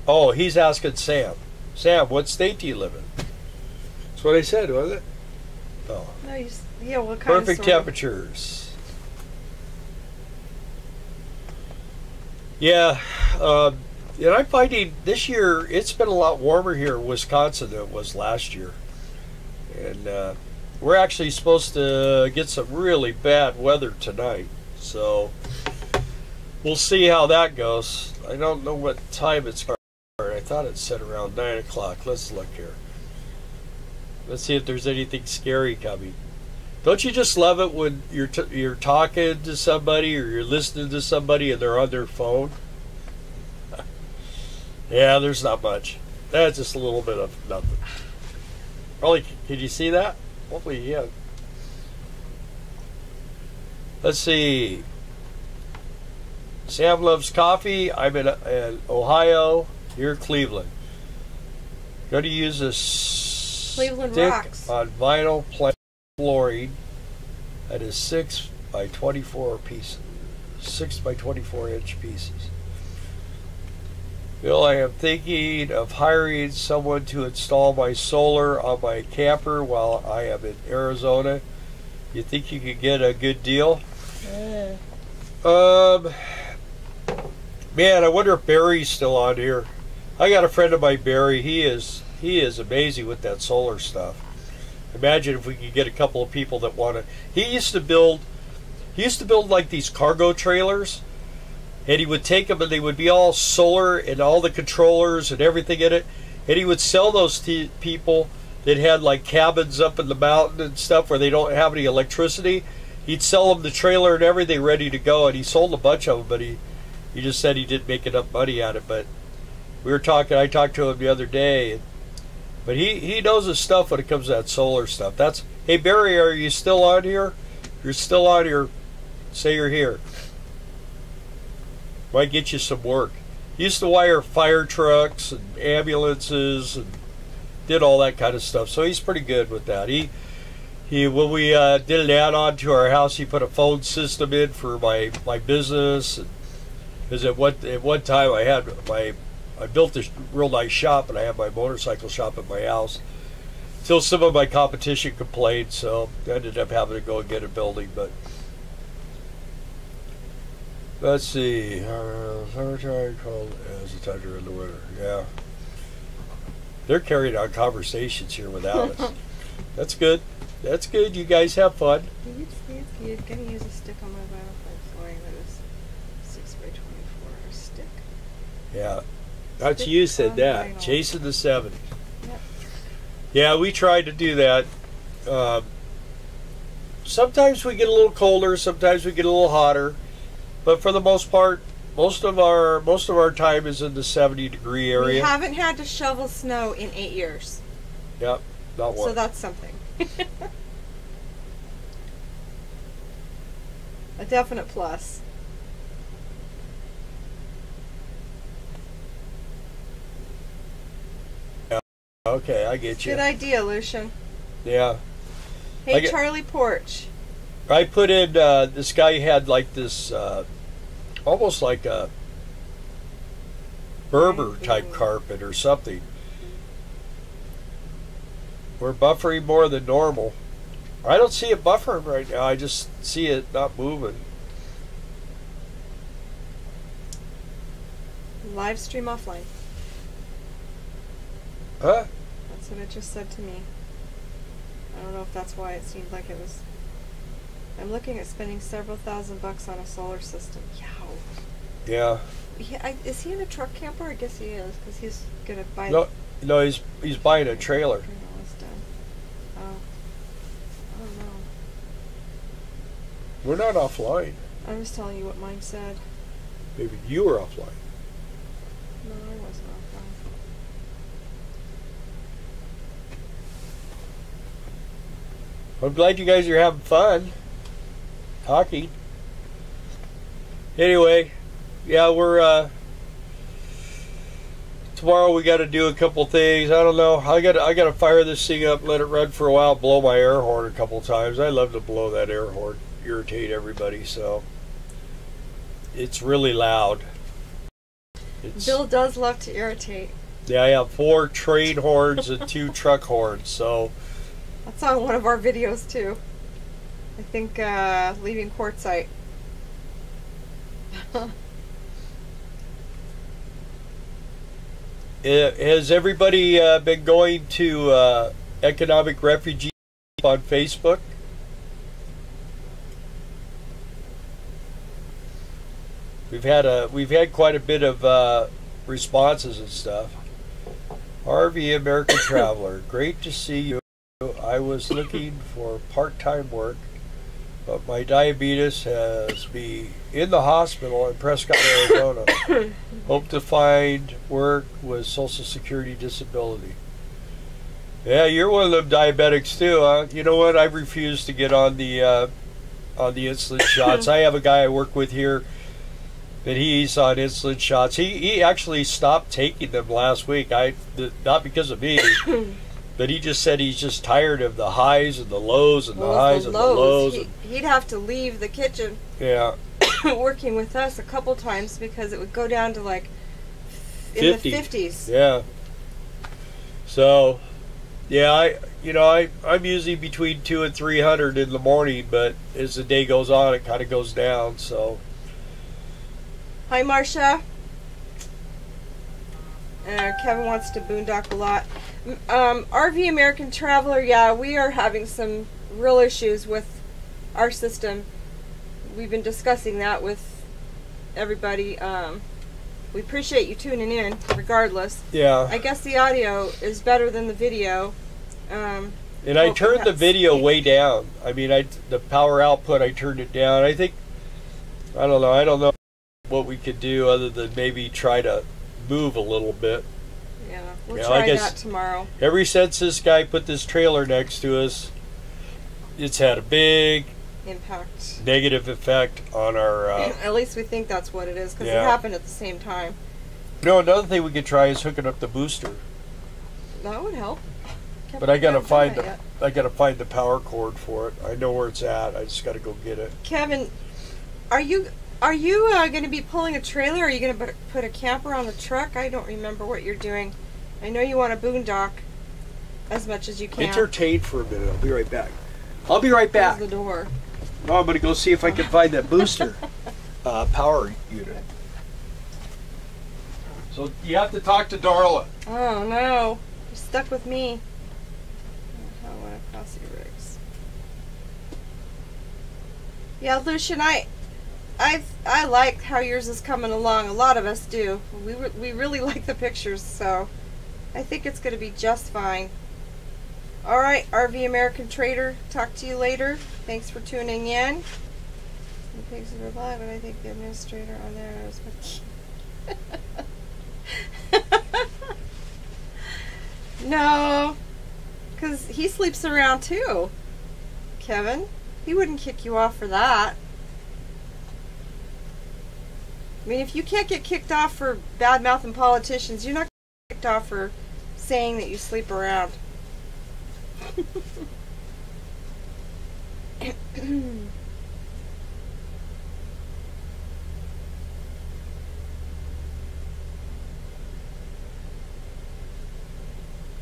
Oh, he's asking Sam. Sam, what state do you live in? That's what I said, wasn't it? Oh. No, what kind Perfect of temperatures. Yeah, and I'm finding this year it's been a lot warmer here in Wisconsin than it was last year. And we're actually supposed to get some really bad weather tonight. So we'll see how that goes. I don't know what time it's going. I thought it said around 9 o'clock. Let's look here. Let's see if there's anything scary coming. Don't you just love it when you're talking to somebody or you're listening to somebody and they're on their phone? Yeah, there's not much. That's just a little bit of nothing. Really, can you see that? Hopefully, yeah. Let's see. Sam loves coffee. I'm in Ohio. You're Cleveland. Going to use this Cleveland stick rocks. on vinyl plank flooring. That is 6 by 24 pieces. 6 by 24 inch pieces. Bill, I am thinking of hiring someone to install my solar on my camper while I am in Arizona. You think you could get a good deal? Man, I wonder if Barry's still on here. I got a friend of mine, Barry. He is amazing with that solar stuff. Imagine if we could get a couple of people that want to. He used to build like these cargo trailers. And he would take them and they would be all solar and all the controllers and everything in it. And he would sell those to people that had like cabins up in the mountain and stuff where they don't have any electricity. He'd sell them the trailer and everything ready to go. And he sold a bunch of them, but he just said he didn't make enough money at it. But we were talking, I talked to him the other day. But he knows his stuff when it comes to that solar stuff. Hey Barry, are you still on here? If you're still on here, say you're here. Might get you some work. He used to wire fire trucks and ambulances and did all that kind of stuff. So he's pretty good with that. He when we did an add-on to our house, he put a phone system in for my business. Because at one time I built this real nice shop and I had my motorcycle shop at my house. Till some of my competition complained, so I ended up having to go and get a building. But let's see. Summertime cold as a thunder in the winter. Yeah. They're carrying on conversations here without us. That's good. That's good. You guys have fun. You're going to use a stick on my vinyl flooring that is 6x24 stick. Yeah. That's you said that. Vinyl. Chasing the 7. Yep. Yeah, we tried to do that. Sometimes we get a little colder. Sometimes we get a little hotter. But for the most part, most of our time is in the 70-degree area. We haven't had to shovel snow in 8 years. Yep, not one. So that's something. A definite plus. Yeah. Okay, I get you. Good idea, Lucian. Yeah. Hey, Charlie Porch. I put in, this guy had like this, almost like a Berber type carpet or something. We're buffering more than normal. I don't see it buffering right now. I just see it not moving. Live stream offline. Huh? That's what it just said to me. I don't know if that's why it seemed like it was. I'm looking at spending several $1,000s on a solar system. Yeah. Is he in a truck camper? I guess he is, because he's gonna buy. No, he's buying a trailer. Oh, I don't know. We're not offline. I was telling you what mine said. Maybe you were offline. No, I wasn't offline. I'm glad you guys are having fun talking. Anyway, yeah, we're tomorrow we got to do a couple things. I don't know. I got to fire this thing up, let it run for a while, blow my air horn a couple times. I love to blow that air horn, irritate everybody. So it's really loud. Bill does love to irritate. Yeah, I have 4 train horns and 2 truck horns. So that's on one of our videos too. I think leaving Quartzsite. Has everybody been going to Economic Refugee on Facebook? We've had quite a bit of responses and stuff. RV American Traveler, great to see you. I was looking for part-time work, but my diabetes has me in the hospital in Prescott, Arizona. Hope to find work with Social Security disability. Yeah, you're one of them diabetics too, huh? You know what? I've refused to get on the insulin shots. I have a guy I work with here that he's on insulin shots. He actually stopped taking them last week. Not because of me. But he just said he's just tired of the highs and the lows and the highs and the lows. He'd have to leave the kitchen. Yeah. Working with us a couple times because it would go down to like in the 50s. Yeah. So, yeah, I'm usually between 200 and 300 in the morning, but as the day goes on, it kind of goes down. So. Hi, Marcia. Kevin wants to boondock a lot. RV American Traveler, yeah, we are having some real issues with our system. We've been discussing that with everybody. We appreciate you tuning in, regardless. Yeah. I guess the audio is better than the video. And I turned the video way down. I mean, the power output, I turned it down. I don't know what we could do other than maybe try to move a little bit. Yeah, we'll try that tomorrow. Ever since this guy put this trailer next to us, it's had a big impact, negative effect on our at least we think that's what it is, because it happened at the same time. No, another thing we could try is hooking up the booster. That would help. But I gotta find the power cord for it. I know where it's at. I just gotta go get it. Kevin, are you going to be pulling a trailer? Are you going to put a camper on the truck? I don't remember what you're doing. I know you want a boondock as much as you can. Entertain for a minute. I'll be right back. I'll be right back. Close the door. No, I'm going to go see if I can find that booster power unit. So you have to talk to Darla. Oh no, you're stuck with me. I want to cross your rigs. Yeah, Lucian, I like how yours is coming along. A lot of us do. We really like the pictures, so I think it's going to be just fine. All right, RV American Trader, talk to you later. Thanks for tuning in. The pigs are alive, but I think the administrator on there is no, because he sleeps around too, Kevin. He wouldn't kick you off for that. I mean, if you can't get kicked off for bad-mouthing politicians, you're not going to get kicked off for saying that you sleep around.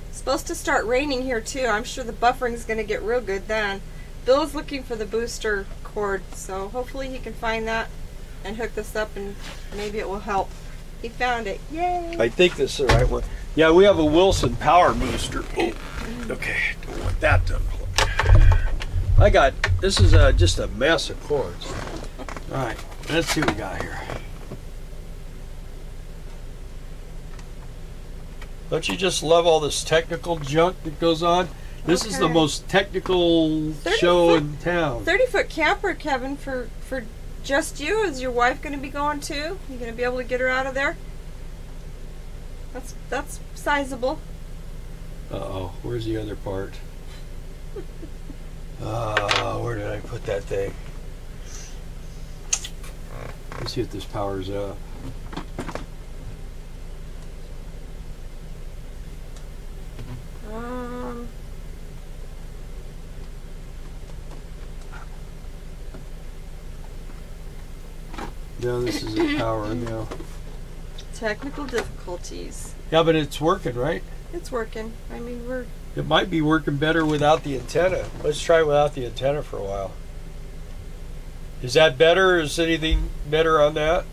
It's supposed to start raining here too. I'm sure the buffering's going to get real good then. Bill's looking for the booster cord, so hopefully he can find that and hook this up, and maybe it will help. He found it. Yay! I think this is the right one. Yeah, we have a Wilson power booster. Oh, okay, don't want that to unplug. This is just a mess of cords. All right, let's see what we got here. Don't you just love all this technical junk that goes on? This is the most technical show in town. 30-foot camper, Kevin, for just you. Is your wife going to be going too? You going to be able to get her out of there? That's sizable. Uh-oh, where's the other part? Where did I put that thing? Let's see if this powers up. No, this isn't powering now. Technical difficulties. Yeah, but it's working, right? It's working. I mean, It might be working better without the antenna. Let's try it without the antenna for a while. Is that better? Is anything better on that?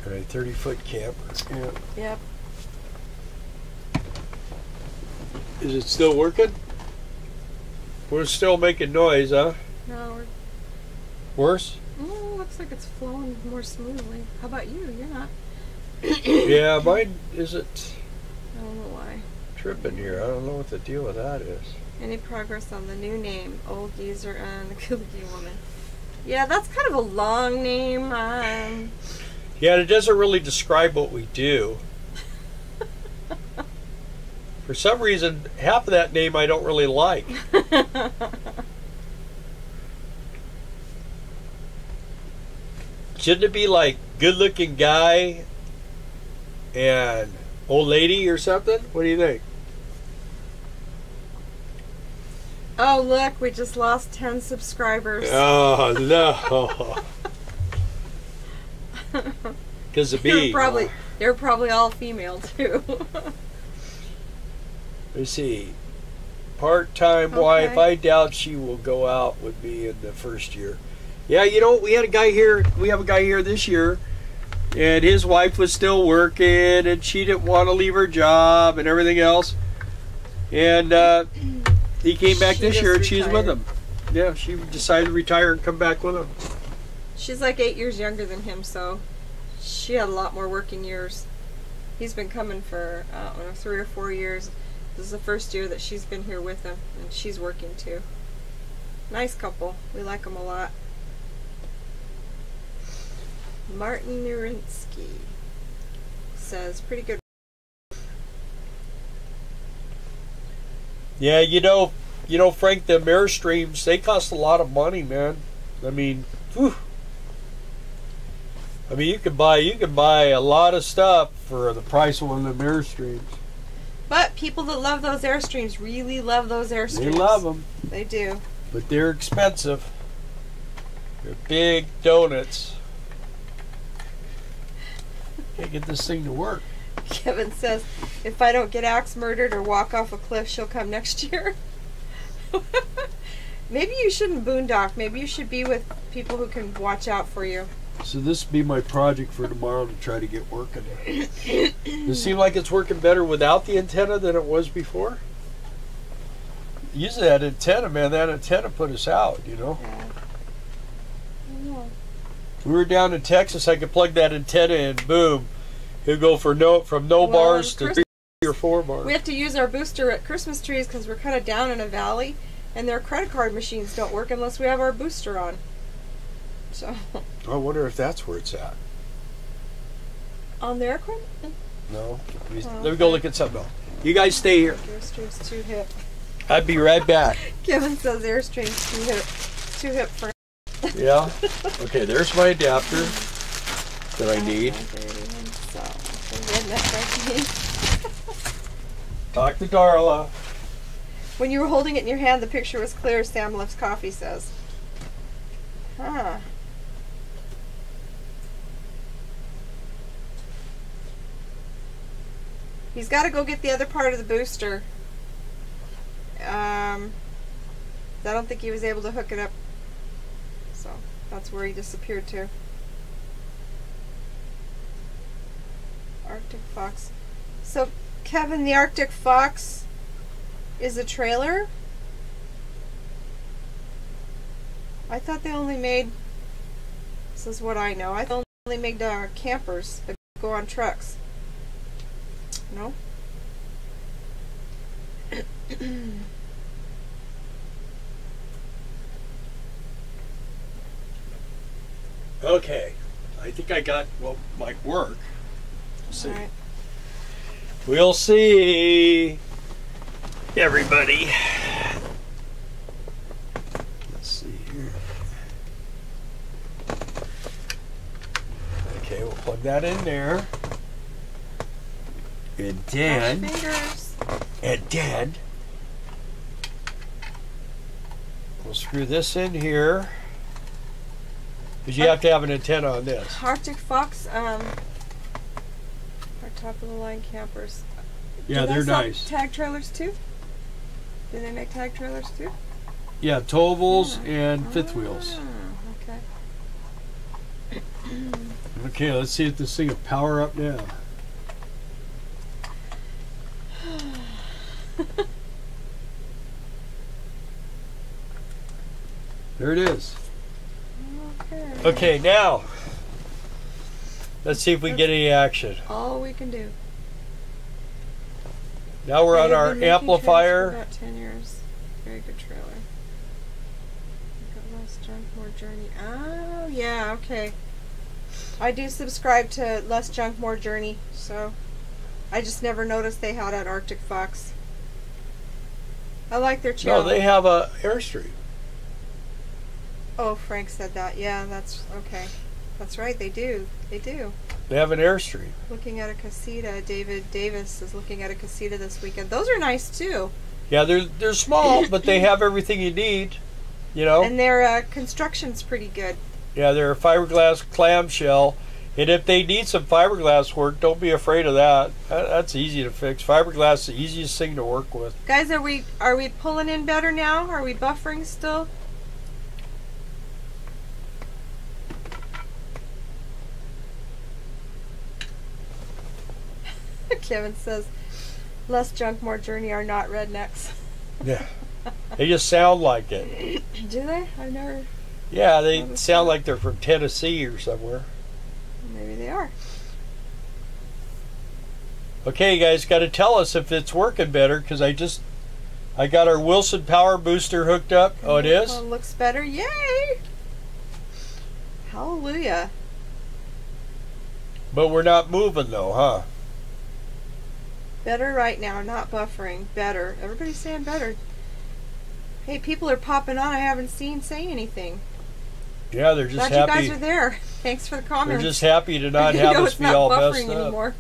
All right, 30-foot camper. Yeah. Yep. Is it still working? We're still making noise, huh? No. Worse? Oh, looks like it's flowing more smoothly. How about you? You're not. Yeah, mine isn't I don't know why. tripping here. I don't know what the deal with that is. Any progress on the new name, Old Geezer and the Kooky Woman? Yeah, that's kind of a long name. Yeah, it doesn't really describe what we do. For some reason, half of that name I don't really like. Shouldn't it be like good-looking guy and old lady or something? What do you think? Oh, look, we just lost 10 subscribers. Oh, no. Because of me. They're probably all female, too. Let's see. Part-time wife. I doubt she will go out with me in the first year. Yeah, you know, we have a guy here this year, and his wife was still working, and she didn't want to leave her job and everything else. And he came back this year, and she's with him. Yeah, she decided to retire and come back with him. She's like 8 years younger than him, so she had a lot more working years. He's been coming for, I don't know, 3 or 4 years. This is the first year that she's been here with him, and she's working too. Nice couple. We like them a lot. Martin Nurinsky says, pretty good. Yeah, you know, Frank, the Airstreams, they cost a lot of money, man. I mean, whew. I mean, you can buy a lot of stuff for the price of one of them Airstreams. But people that love those Airstreams really love those Airstreams. They love them. They do. But they're expensive. They're big donuts. Can't get this thing to work. Kevin says, if I don't get axe murdered or walk off a cliff, she'll come next year. Maybe you shouldn't boondock. Maybe you should be with people who can watch out for you. So this will be my project for tomorrow to try to get working. Does it seem like it's working better without the antenna than it was before? Usually that antenna, man, that antenna put us out, you know? Yeah. I know. We were down in Texas, I could plug that antenna in, boom. It'll go from no bars to 3 or 4 bars. We have to use our booster at Christmas trees because we're kind of down in a valley, and their credit card machines don't work unless we have our booster on. So. I wonder if that's where it's at. On their equipment? No. Let me go look at something else. You guys stay here. Airstream's too hip. I'd be right back. Kevin says Airstream's too hip. Too hip for. Yeah. Okay, there's my adapter that I need. Talk to Darla. When you were holding it in your hand, the picture was clear, Sam Loves Coffee says. Huh. He's got to go get the other part of the booster. I don't think he was able to hook it up. So, that's where he disappeared to. Arctic Fox. So, Kevin, the Arctic Fox is a trailer? I thought they only made, this is what I know, I thought they only made campers that go on trucks. No? Okay, I think I got what might work. We'll see. Right. We'll see, everybody. Let's see here. Okay, we'll plug that in there. And then we'll screw this in here. Because you have to have an antenna on this. Arctic Fox, our top of the line campers. Yeah, they're nice. Tag trailers too? Do they make tag trailers too? Yeah, towables and fifth wheels. Okay. Okay, let's see if this thing will power up now. There it is. Okay, now let's see if we get any action. All we can do. Now we're on our amplifier. For about 10 years. Very good trailer. Got Less Junk, More Journey. Oh, yeah, okay. I do subscribe to Less Junk, More Journey, so I just never noticed they had an Arctic Fox. I like their channel. No, they have a Airstream. Oh, Frank said that. Yeah, that's okay. That's right, they do. They do. They have an Airstream. Looking at a casita. David Davis is looking at a casita this weekend. Those are nice too. Yeah, they're small, but they have everything you need. You know. And their construction's pretty good. Yeah, they're a fiberglass clamshell, and if they need some fiberglass work, don't be afraid of that. That's easy to fix. Fiberglass is the easiest thing to work with. Guys, are we pulling in better now? Are we buffering still? Kevin says, less junk, more journey are not rednecks. Yeah. They just sound like it. Do they? I've never... Yeah, they sound like they're from Tennessee or somewhere. Maybe they are. Okay, you guys got to tell us if it's working better, because I got our Wilson power booster hooked up. Oh, it is? Oh, it looks better. Yay! Hallelujah. But we're not moving though, huh? Better right now, not buffering. Better. Everybody's saying better. Hey, people are popping on I haven't seen say anything. Yeah, they're just Glad happy. you guys are there. Thanks for the comments. They're just happy to not have us be all messed up. Anymore.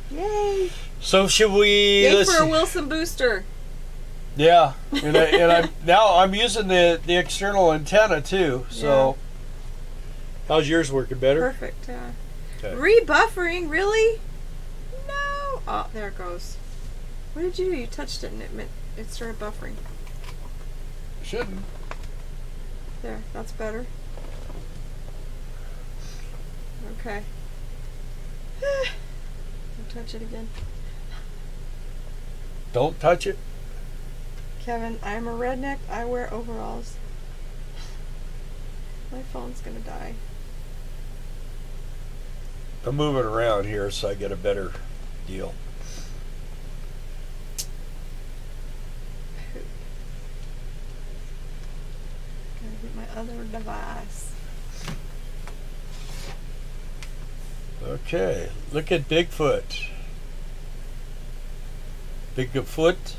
Yay! So should we? Yay for a Wilson booster. Yeah, and I'm using the external antenna too. So, how's yours working better? Perfect. Yeah. Okay. Rebuffering, really? No. Oh, there it goes. What did you do? You touched it and it started buffering. Shouldn't. There, that's better. Okay. Don't touch it again. Don't touch it. Kevin, I'm a redneck. I wear overalls. My phone's gonna die. I'm moving around here so I get a better deal. Gotta get my other device. Okay, look at Bigfoot. Bigfoot?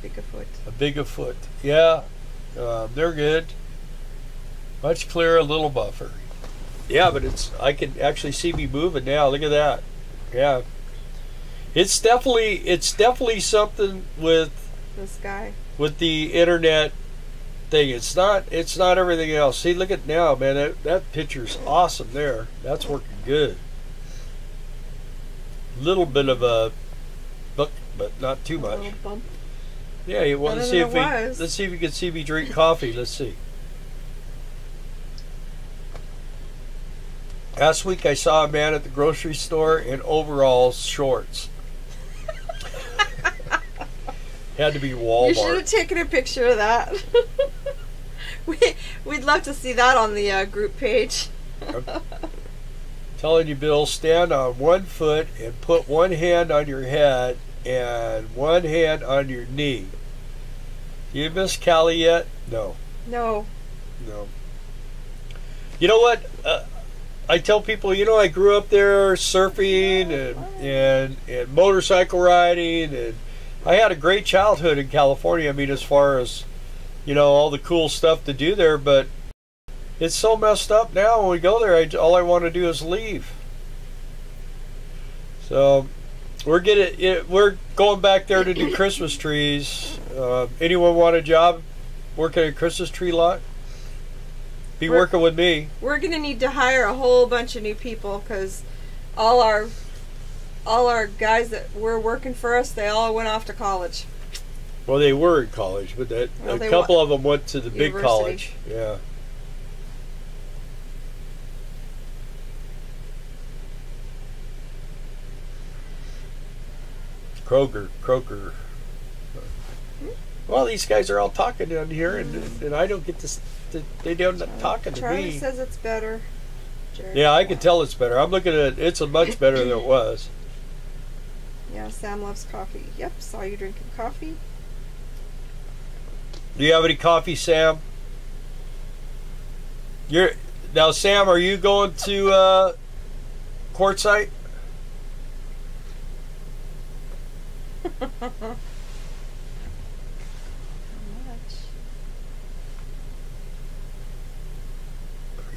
Bigfoot. A Bigfoot. Yeah, they're good. Much clearer, a little buffer. Yeah, but I can actually see me moving now. Look at that. Yeah. It's definitely something with This guy. with the internet thing. It's not everything else. See, look at now, man. That picture's awesome there. That's working good. Little bit of a buck, but not too much. A little bump. Yeah, you want to Better see than if it was. let's see if you can see me drink coffee. Let's see. Last week I saw a man at the grocery store in overalls, shorts. Had to be Walmart. You should have taken a picture of that. We'd love to see that on the group page. I'm telling you, Bill, stand on one foot and put one hand on your head and one hand on your knee. You miss Cali yet? No. No. No. You know what? I tell people, I grew up there surfing and motorcycle riding, and I had a great childhood in California. I mean, as far as, all the cool stuff to do there, but it's so messed up now when we go there. All I want to do is leave. So we're going back there to do Christmas trees. Anyone want a job working a Christmas tree lot? Be working with me. We're gonna need to hire a whole bunch of new people because all our guys that were working for us, they all went off to college. Well, they were in college, but a couple of them went to the big college. Yeah. Kroger. Well, these guys are all talking down here, and I don't get to. They don't talking to Charlie me. says it's better. Jared, Yeah, I can tell it's better. I'm looking at it. It's a much better than it was. Yeah, Sam loves coffee. Yep, saw you drinking coffee. Do you have any coffee, Sam? Now, Sam, are you going to Quartzsite?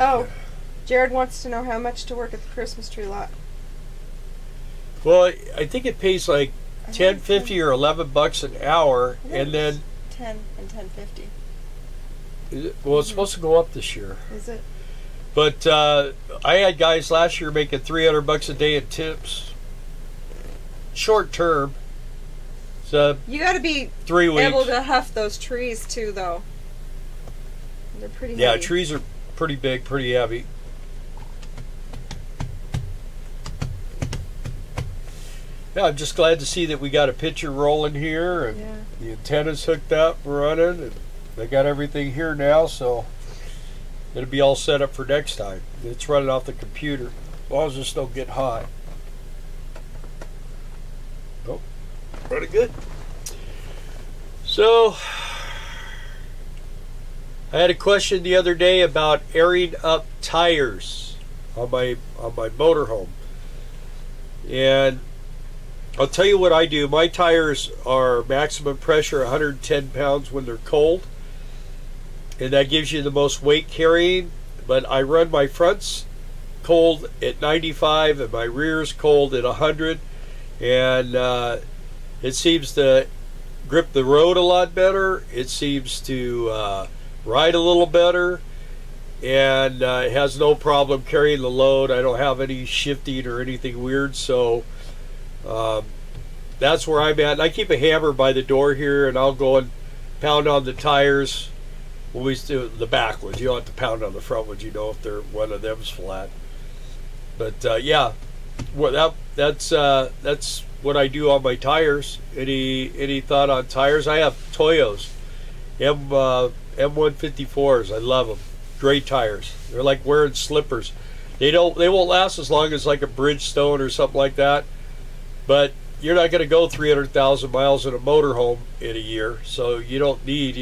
Oh, Jared wants to know how much to work at the Christmas tree lot. Well, I think it pays like I think $10.50 or $11 an hour, I think and then 10 and $10.50. well, it's supposed to go up this year. Is it? But I had guys last year making $300 a day in tips, short term. So You got to be 3 weeks. able to huff those trees too, though. They're pretty Yeah, heavy. trees are pretty big, pretty heavy. Yeah, I'm just glad to see that we got a picture rolling here, and Yeah. the antenna's hooked up, running, and they got everything here now, so it'll be all set up for next time. It's running off the computer, as long as this don't get hot. Oh, running good. So, I had a question the other day about airing up tires on my motorhome, and I'll tell you what I do. My tires are maximum pressure 110 pounds when they're cold, and that gives you the most weight carrying. But I run my fronts cold at 95 and my rears cold at 100, and it seems to grip the road a lot better. It seems to ride a little better, and it has no problem carrying the load. I don't have any shifting or anything weird, so that's where I'm at. And I keep a hammer by the door here, and I'll go and pound on the tires when we do the back ones. You don't have to pound on the front ones, you know, if they're one of them's flat. But yeah, well, that's what I do on my tires. Any thought on tires? I have Toyos, M154s. I love them. Great tires. They're like wearing slippers. They won't last as long as like a Bridgestone or something like that. But you're not going to go 300,000 miles in a motorhome in a year, so you don't need,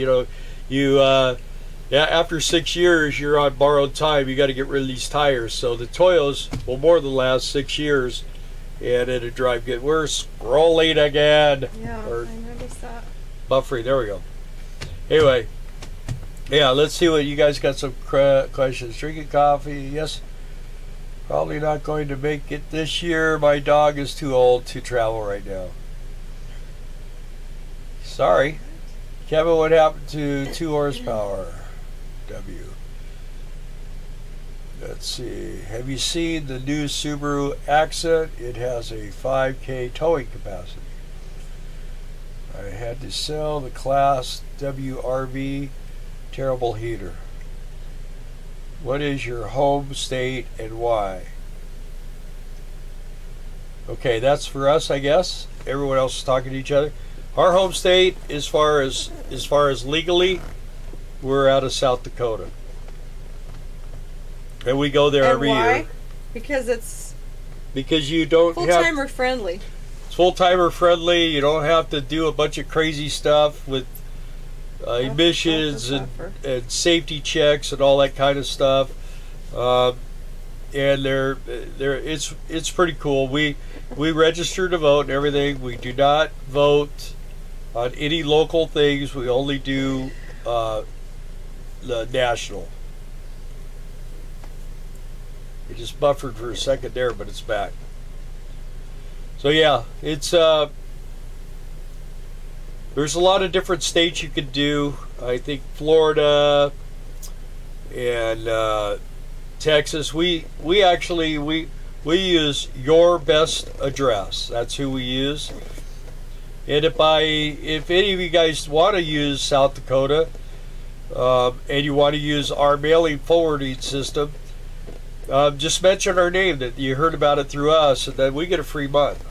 after 6 years you're on borrowed time. You got to get rid of these tires. So the Toyos will more than last 6 years, and it'll drive good. We're scrolling again. Yeah, Or I noticed that. buffering. There we go. Anyway, yeah, let's see what you guys got. Some questions. Drinking coffee? Yes. Probably not going to make it this year. My dog is too old to travel right now. Sorry. Kevin, what happened to 2 horsepower? W. Let's see. Have you seen the new Subaru Accent? It has a 5K towing capacity. I had to sell the Class W RV. Terrible heater. What is your home state and why? Okay, that's for us, I guess. Everyone else is talking to each other. Our home state, as far as legally, we're out of South Dakota, and we go there And every why? year. Because you don't have Full-timer friendly. it's full-timer friendly. You don't have to do a bunch of crazy stuff with emissions and safety checks and all that kind of stuff, and it's pretty cool. We register to vote and everything. We do not vote on any local things. We only do the national. It just buffered for a second there, but it's back. So yeah, it's there's a lot of different states you could do. I think Florida and Texas. We use your best address. That's who we use. And if any of you guys want to use South Dakota, and you want to use our mailing forwarding system, just mention our name, that you heard about it through us, and then we get a free month.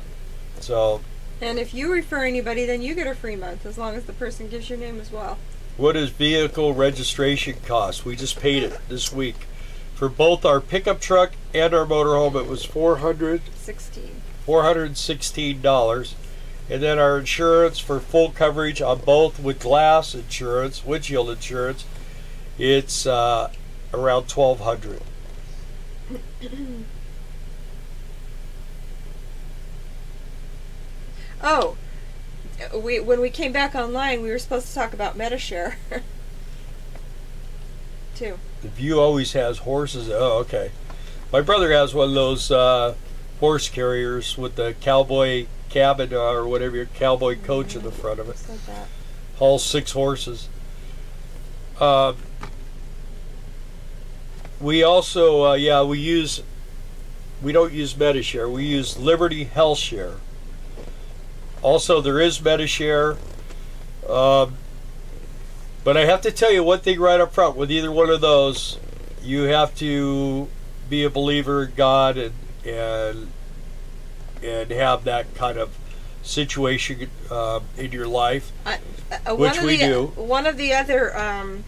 So. And if you refer anybody, then you get a free month, as long as the person gives your name as well. What does vehicle registration cost? We just paid it this week. For both our pickup truck and our motorhome, it was $416. And then our insurance for full coverage on both with glass insurance, windshield insurance, it's around $1,200. Oh, when we came back online, we were supposed to talk about MetaShare too. The View always has horses. Oh, okay. My brother has one of those horse carriers with the cowboy cabin or whatever, your cowboy coach in the front of it. Just like that. Hauls 6 horses. We also, we don't use Medishare. We use Liberty Health Share. Also, there is Medishare. But I have to tell you one thing right up front. With either one of those, you have to be a believer in God and have that kind of situation in your life, which we do. One of the other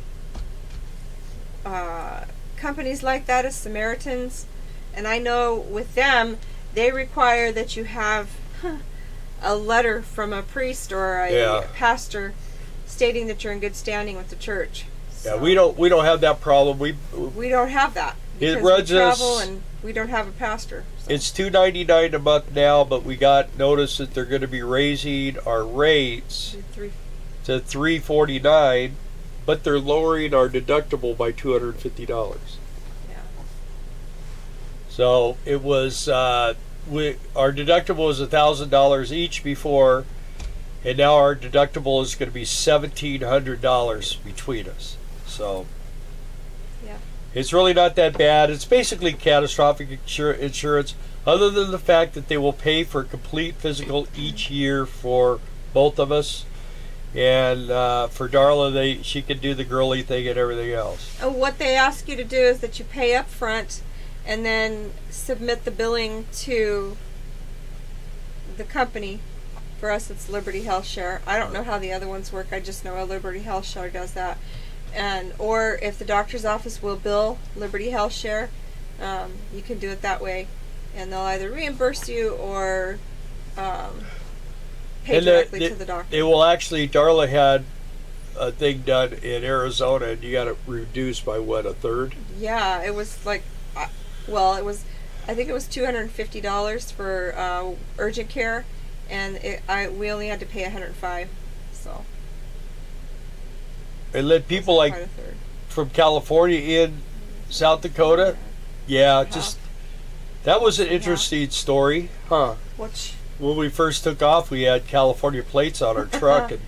companies like that is Samaritans, and I know with them they require that you have a letter from a priest or a pastor stating that you're in good standing with the church. So yeah, we don't have that problem. We don't have that. It runs we travel us, and we don't have a pastor. So. It's $2.99 a month now, but we got notice that they're going to be raising our rates to $349, but they're lowering our deductible by $250. Yeah. So it was our deductible was $1,000 each before, and now our deductible is going to be $1,700 between us. So. It's really not that bad. It's basically catastrophic insurance, other than the fact that they will pay for complete physical each year for both of us. And for Darla, she can do the girly thing and everything else. What they ask you to do is that you pay up front and then submit the billing to the company. For us, it's Liberty Health Share. I don't know how the other ones work. I just know Liberty Health Share does that. Or if the doctor's office will bill Liberty Health Share, you can do it that way, and they'll either reimburse you or pay directly to the doctor. It will actually. Darla had a thing done in Arizona, and you got it reduced by what, a third? Yeah, it was like, well, it was. I think it was $250 for urgent care, and we only had to pay $105. So. And let people like from California in South Dakota, just that was an interesting story, huh? When we first took off, we had California plates on our truck, and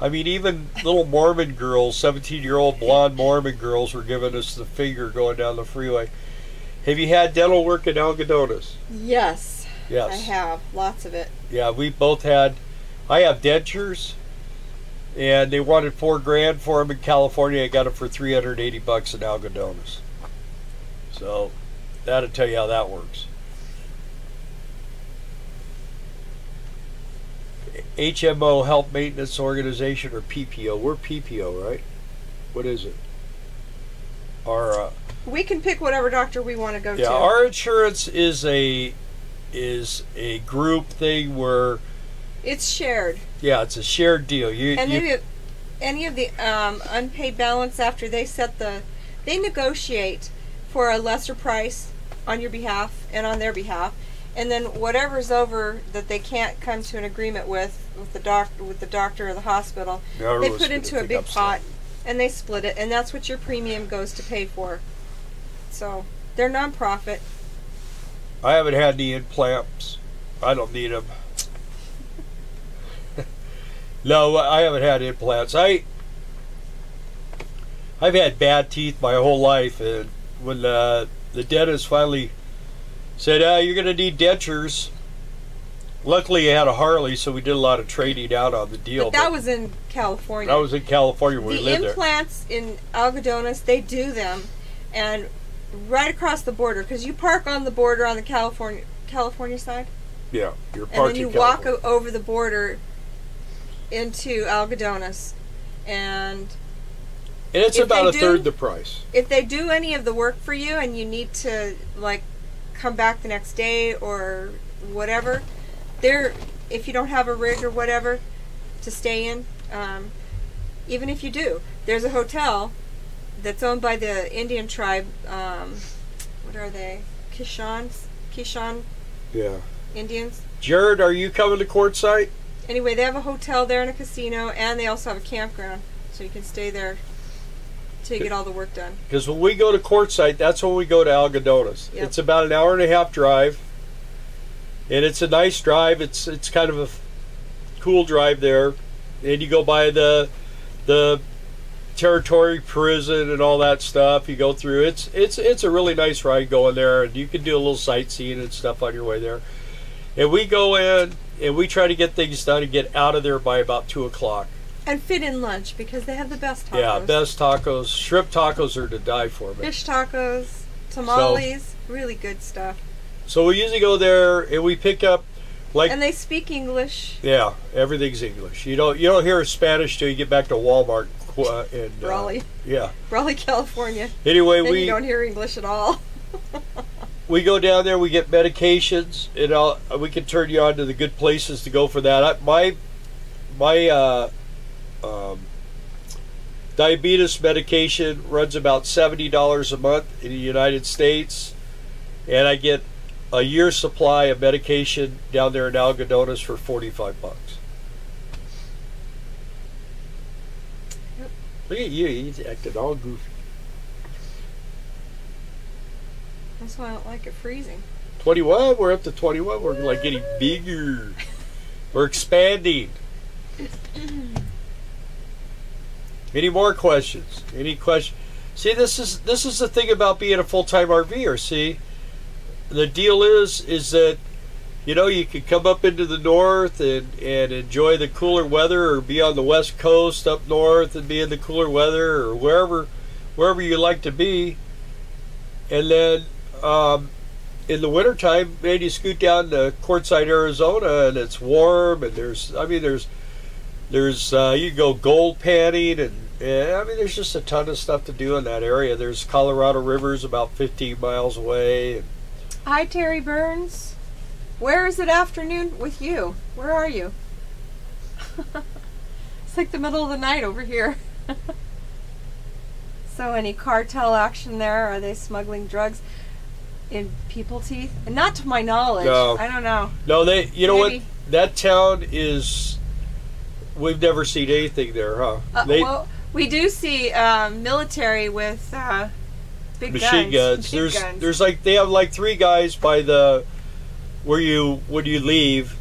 I mean, even little Mormon girls, 17-year-old blonde Mormon girls, were giving us the finger going down the freeway. Have you had dental work in Algodones? Yes. Yes. I have lots of it. Yeah, we both had. I have dentures. And they wanted $4,000 for them in California. I got them for $380 in Algodones. So that'll tell you how that works. HMO, Health Maintenance Organization, or PPO. We're PPO, right? What is it? We can pick whatever doctor we want to go to. Yeah, our insurance is a group thing where it's shared. Yeah, it's a shared deal. Any of the unpaid balance after they negotiate for a lesser price on your behalf and on their behalf, and then whatever's over that they can't come to an agreement with the doctor or the hospital, they put into a big pot and they split it, and that's what your premium goes to pay for. So they're nonprofit. I haven't had any implants. I don't need them. No, I haven't had implants. I've had bad teeth my whole life, and when the dentist finally said, you're going to need dentures, luckily I had a Harley, so we did a lot of trading out on the deal. But that was in California. That was in California where we lived there. The implants in Algodones, they do them, and right across the border, because you park on the border on the California side. Yeah, you're parked in California. And then you walk over the border into Algodones, and it's about a third the price. If they do any of the work for you and you need to like come back the next day or whatever, if you don't have a rig or whatever to stay in, even if you do, there's a hotel that's owned by the Indian tribe. What are they? Kishan Indians. Jared, are you coming to Quartzsite? Anyway, they have a hotel there and a casino, and they also have a campground, so you can stay there to get all the work done. Because when we go to Quartzsite, that's when we go to Algodones. Yep. It's about an hour and a half drive, and it's a nice drive. It's kind of a cool drive there, and you go by the territory prison and all that stuff. You go through. It's a really nice ride going there, and you can do a little sightseeing and stuff on your way there. And we go in and we try to get things done and get out of there by about 2 o'clock. And fit in lunch because they have the best tacos. Yeah, best tacos. Shrimp tacos are to die for, man. Fish tacos, tamales, really good stuff. So we usually go there and we pick up and they speak English. Yeah, everything's English. You don't hear Spanish till you get back to Walmart in Raleigh. Yeah, Raleigh, California. Anyway, then you don't hear English at all. We go down there. We get medications, and we can turn you on to the good places to go for that. My diabetes medication runs about $70 a month in the United States, and I get a year's supply of medication down there in Algodones for $45. Yep. Look at you, he's acting all goofy. That's why I don't like it freezing. 21, we're up to 21. We're like getting bigger. We're expanding. Any more questions? Any questions? See, this is the thing about being a full-time RVer. See, the deal is that you can come up into the north and enjoy the cooler weather, or be on the west coast up north and be in the cooler weather, or wherever you like to be. And then in the wintertime, man, you scoot down to Quartzsite, Arizona, and it's warm, and there's you can go gold panning, and there's just a ton of stuff to do in that area. There's Colorado River's about 15 miles away. Hi, Terry Burns. Where is it afternoon with you? Where are you? It's like the middle of the night over here. So any cartel action there? Are they smuggling drugs in People Teeth? And not to my knowledge. No. I don't know. No, you know what? That town is... We've never seen anything there, huh? Well, we do see military with big machine guns. There's like, they have like 3 guys by when you leave.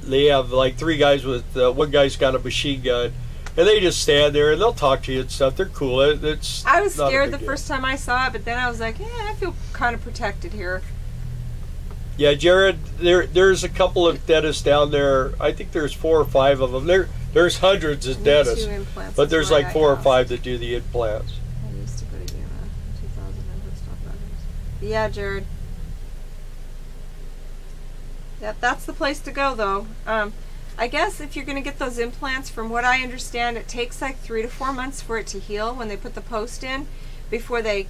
They have like 3 guys with one guy's got a machine gun, and they just stand there and they'll talk to you and stuff. They're cool. I was scared the first time I saw it, but then I was like, I feel kind of protected here. Yeah, Jared, there's a couple of dentists down there. I think there's 4 or 5 of them. There's hundreds of dentists, but there's like 4 or 5 that do the implants. I used to go to Yuma in 2000 and put stuff on it. Yeah, Jared. Yep, that's the place to go, though. I guess if you're going to get those implants, from what I understand, it takes like 3 to 4 months for it to heal when they put the post in, before they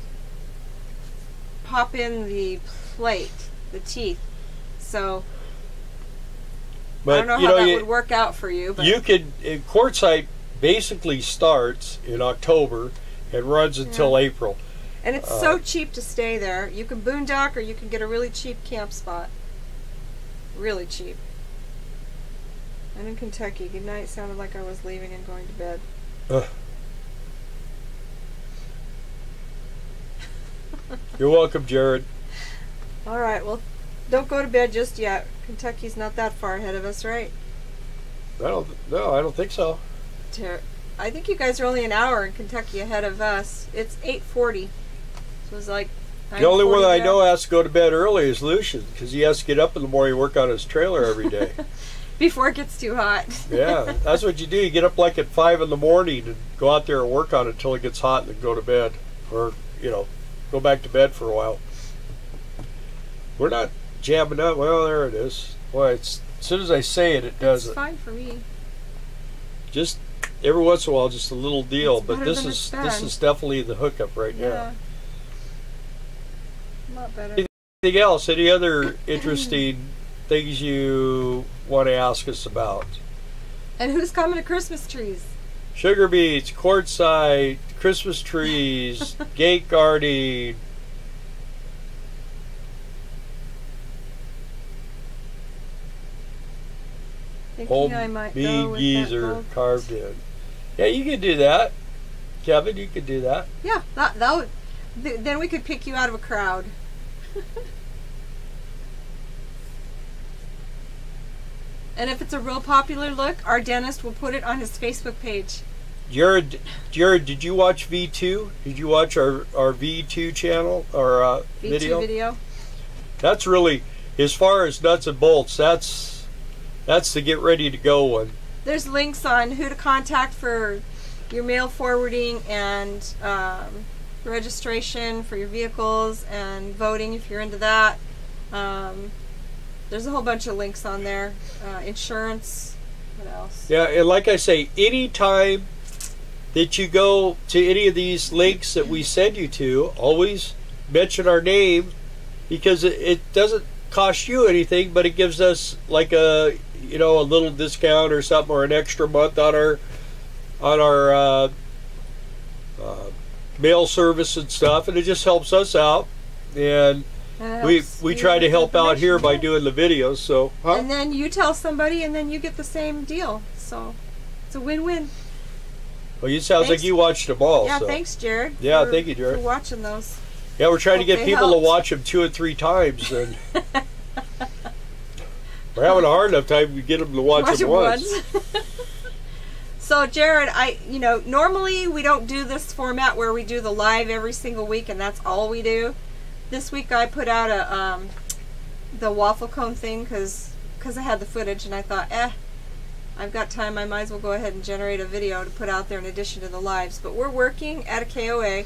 pop in the plate, the teeth. So but, I don't know how that would work out for you. But you could, Quartzsite basically starts in October and runs until April. And it's so cheap to stay there. You can boondock, or you can get a really cheap camp spot. Really cheap. I'm in Kentucky. Good night. Sounded like I was leaving and going to bed. You're welcome, Jared. All right. Well, don't go to bed just yet. Kentucky's not that far ahead of us, right? No, I don't think so. I think you guys are only an hour in Kentucky ahead of us. It's 8:40. So it's like the only one I know has to go to bed early is Lucian, because he has to get up in the morning and work on his trailer every day. Before it gets too hot. Yeah, that's what you do. You get up like at 5 in the morning and go out there and work on it until it gets hot, and then go to bed, or go back to bed for a while. We're not jamming up. Well, there it is. Boy, as soon as I say it, it does it. It's fine for me. Just every once in a while, just a little deal. It's but this is definitely the hookup right now. A lot better. Anything else? Any other interesting things you want to ask us about? And who's coming to Christmas trees? Sugar beets, Quartzsite, Christmas trees, gate guarding. Thinking I might go with geezer carved in. Yeah, you can do that. Kevin, you could do that. Yeah, that would. Then we could pick you out of a crowd. And if it's a real popular look, our dentist will put it on his Facebook page. Jared, did you watch V2? Did you watch our V2 channel or V2 video? That's really, as far as nuts and bolts, that's the get ready to go one. There's links on who to contact for your mail forwarding and registration for your vehicles and voting if you're into that. There's a whole bunch of links on there. Insurance. What else? Yeah, and like I say, anytime that you go to any of these links that we send you to, always mention our name, because it doesn't cost you anything, but it gives us like a little discount or something, or an extra month on our mail service and stuff, and it just helps us out. And we try to help out here by doing the videos. So and then you tell somebody, and then you get the same deal. So it's a win-win. Well, you sounds like you watched them all. Yeah, so. thanks, Jared. Yeah, thank you, Jared, for watching those. Yeah, we're trying to get people to watch them 2 or 3 times, and we're having a hard enough time to get them to watch them once. So, Jared, normally we don't do this format where we do the live every single week, and that's all we do. This week I put out the waffle cone thing because I had the footage, and I thought, I've got time, I might as well go ahead and generate a video to put out there in addition to the lives. But we're working at a KOA,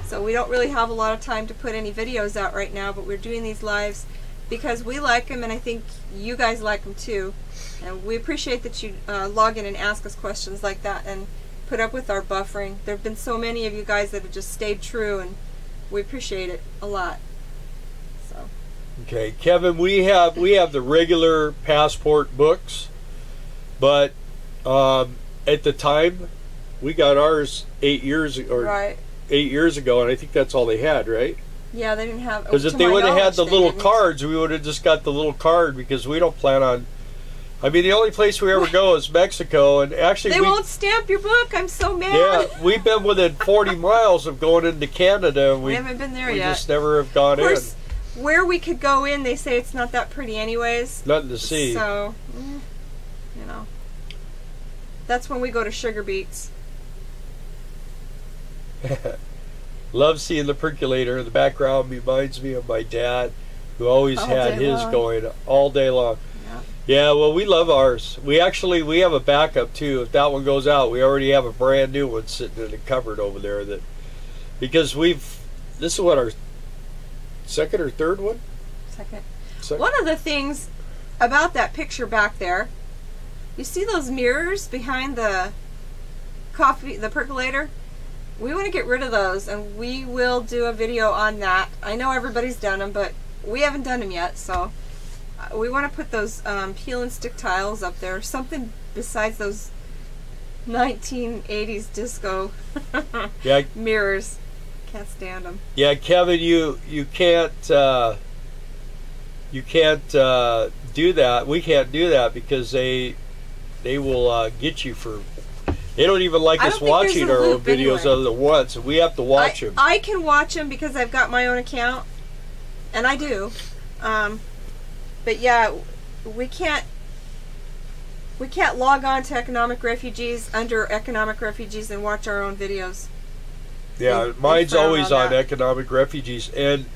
so we don't really have a lot of time to put any videos out right now, but we're doing these lives because we like them, and I think you guys like them too. And we appreciate that you log in and ask us questions like that and put up with our buffering. There have been so many of you guys that have just stayed true, and we appreciate it a lot. So. Okay, Kevin, we have the regular passport books, but at the time we got ours 8 years ago, 8 years ago, and I think that's all they had, right? Yeah, they didn't have. Because if they would have had the little cards, we would have just got the little card, because we don't plan on. I mean, the only place we ever go is Mexico, and actually they won't stamp your book. I'm so mad. Yeah, we've been within 40 miles of going into Canada, and we haven't been there yet. We just never have gone in. Where we could go in, they say it's not that pretty anyways. Nothing to see. So, that's when we go to Sugar Beets. Love seeing the percolator in the background. Reminds me of my dad, who always had his going all day long. Yeah, well, we love ours. We have a backup too. If that one goes out, we already have a brand new one sitting in the cupboard over there. Because this is what, our second or third one? Second. One of the things about that picture back there, you see those mirrors behind the percolator? We want to get rid of those, and we will do a video on that. I know everybody's done them, but we haven't done them yet, so we want to put those peel and stick tiles up there, something besides those 1980s disco mirrors. Can't stand them. Yeah, Kevin, you can't do that. We can't do that because they will get you for. They don't even like us watching our own videos other than once. We have to watch them. I can watch them because I've got my own account, and I do. But yeah, we can't log on to Economic Refugees under Economic Refugees and watch our own videos. Yeah, mine's always on Economic Refugees, and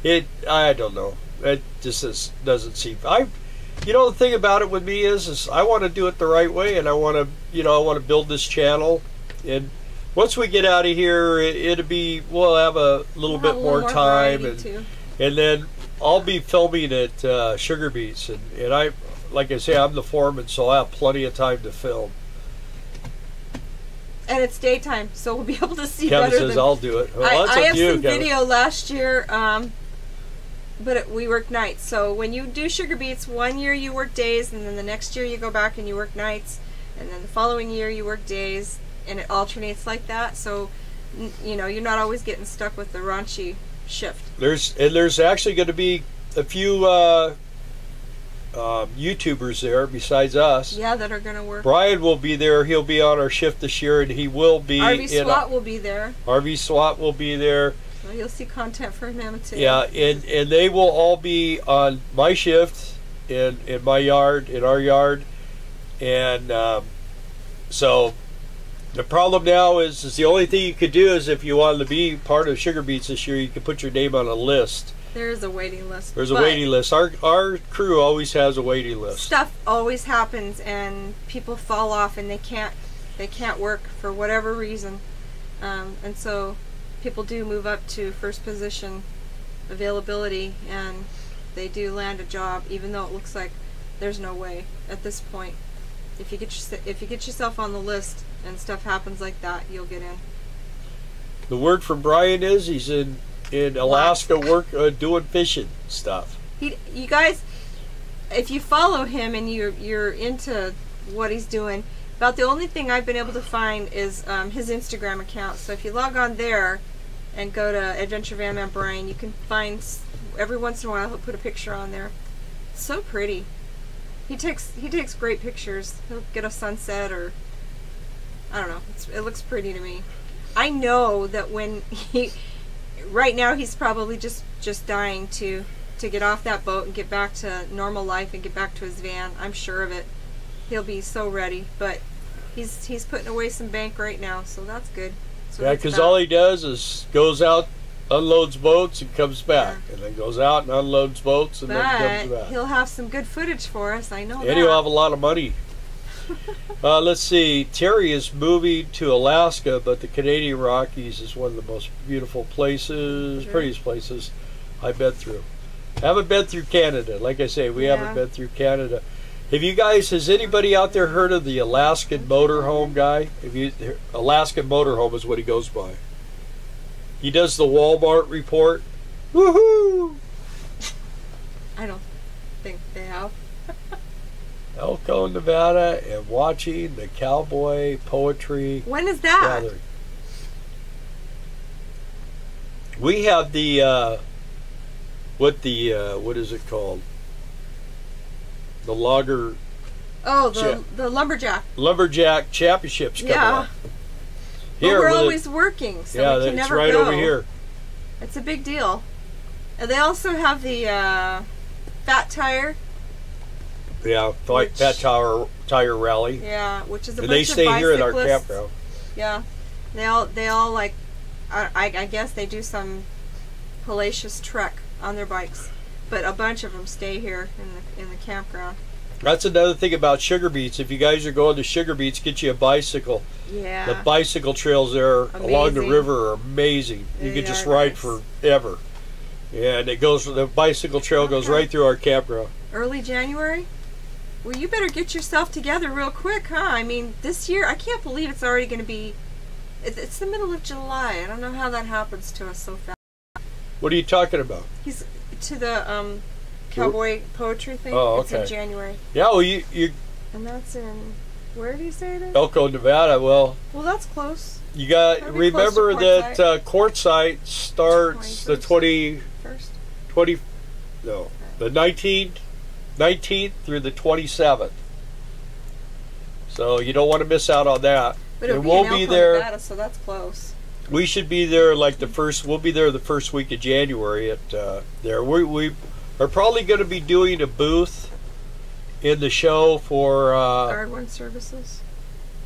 I don't know. It just doesn't seem. The thing about it with me is I want to do it the right way, and I want to build this channel. And once we get out of here, we'll have a little bit more time, and then I'll be filming at Sugar Beets, and I, like I say, I'm the foreman, so I have plenty of time to film. And it's daytime, so we'll be able to see Kevin better. Says I'll do it. Well, I have some video last year, but we worked nights. So when you do Sugar Beets, 1 year you work days, and then the next year you go back and you work nights, and then the following year you work days, and it alternates like that. So you're not always getting stuck with the raunchy shift. There's actually going to be a few YouTubers there besides us. Yeah, that are going to work. Brian will be there. He'll be on our shift this year, and he will be. RV SWAT will be there. RV SWAT will be there. So you'll see content from him too. Yeah, and they will all be on my shift in my yard, in our yard, and so the problem now is the only thing you could do is if you wanted to be part of Sugar Beets this year, you could put your name on a list. There is a waiting list. There's a waiting list. Our crew always has a waiting list. Stuff always happens, and people fall off, and they can't work for whatever reason, and so people do move up to first position availability, and they do land a job, even though it looks like there's no way at this point. If you get yourself on the list and stuff happens like that, you'll get in. The word from Brian is he's in Alaska doing fishing stuff. You guys, if you follow him and you're into what he's doing, about the only thing I've been able to find is his Instagram account. So if you log on there and go to Adventure Van Man Brian, you can find every once in a while he'll put a picture on there. It's so pretty. He takes great pictures. He'll get a sunset, or I don't know. It looks pretty to me. I know that when right now he's probably just dying to get off that boat and get back to normal life and get back to his van. I'm sure of it. He'll be so ready, but he's putting away some bank right now, so that's good. Yeah, because all he does is goes out, unloads boats, and comes back, and then goes out and unloads boats, and then comes back. He'll have some good footage for us. I know that. And he'll have a lot of money. Let's see. Terry is moving to Alaska, but the Canadian Rockies is one of the most beautiful places, prettiest places I've been through. Haven't been through Canada. Like I say, we haven't been through Canada. Has anybody out there heard of the Alaskan Motorhome guy? Alaskan Motorhome is what he goes by. He does the Walmart report. Woohoo! I don't think they have. Elko, Nevada, and watching the cowboy poetry. When is that? Gathering. We have the what is it called? The logger. Oh, the lumberjack championships coming up. Here, we're always working, so we can never go. It's right over here. It's a big deal. And they also have the Fat Tire. Yeah, Fat Tire Rally. Yeah, which is a bunch of bicyclists. They stay here at our campground. Yeah, they all like, I guess they do some hellacious trek on their bikes, but a bunch of them stay here in the campground. That's another thing about Sugar Beets. If you guys are going to Sugar Beets, get you a bicycle. Yeah. The bicycle trails there along the river are amazing. You can just ride forever. And the bicycle trail goes right through our campground. Early January? Well, you better get yourself together real quick, huh? I mean, this year, I can't believe it's already going to be, it's the middle of July. I don't know how that happens to us so fast. What are you talking about? He's to the cowboy poetry thing. Oh, okay. It's in January. Yeah, well, you and that's in, where do you say it is? Elko, Nevada. Well, that's close. You got remember that Quartzsite starts the 19th through the 27th. So you don't want to miss out on that. But we'll be there. Nevada, so that's close. We should be there like we'll be there the first week of January at there. We are probably going to be doing a booth in the show for Guard One Services.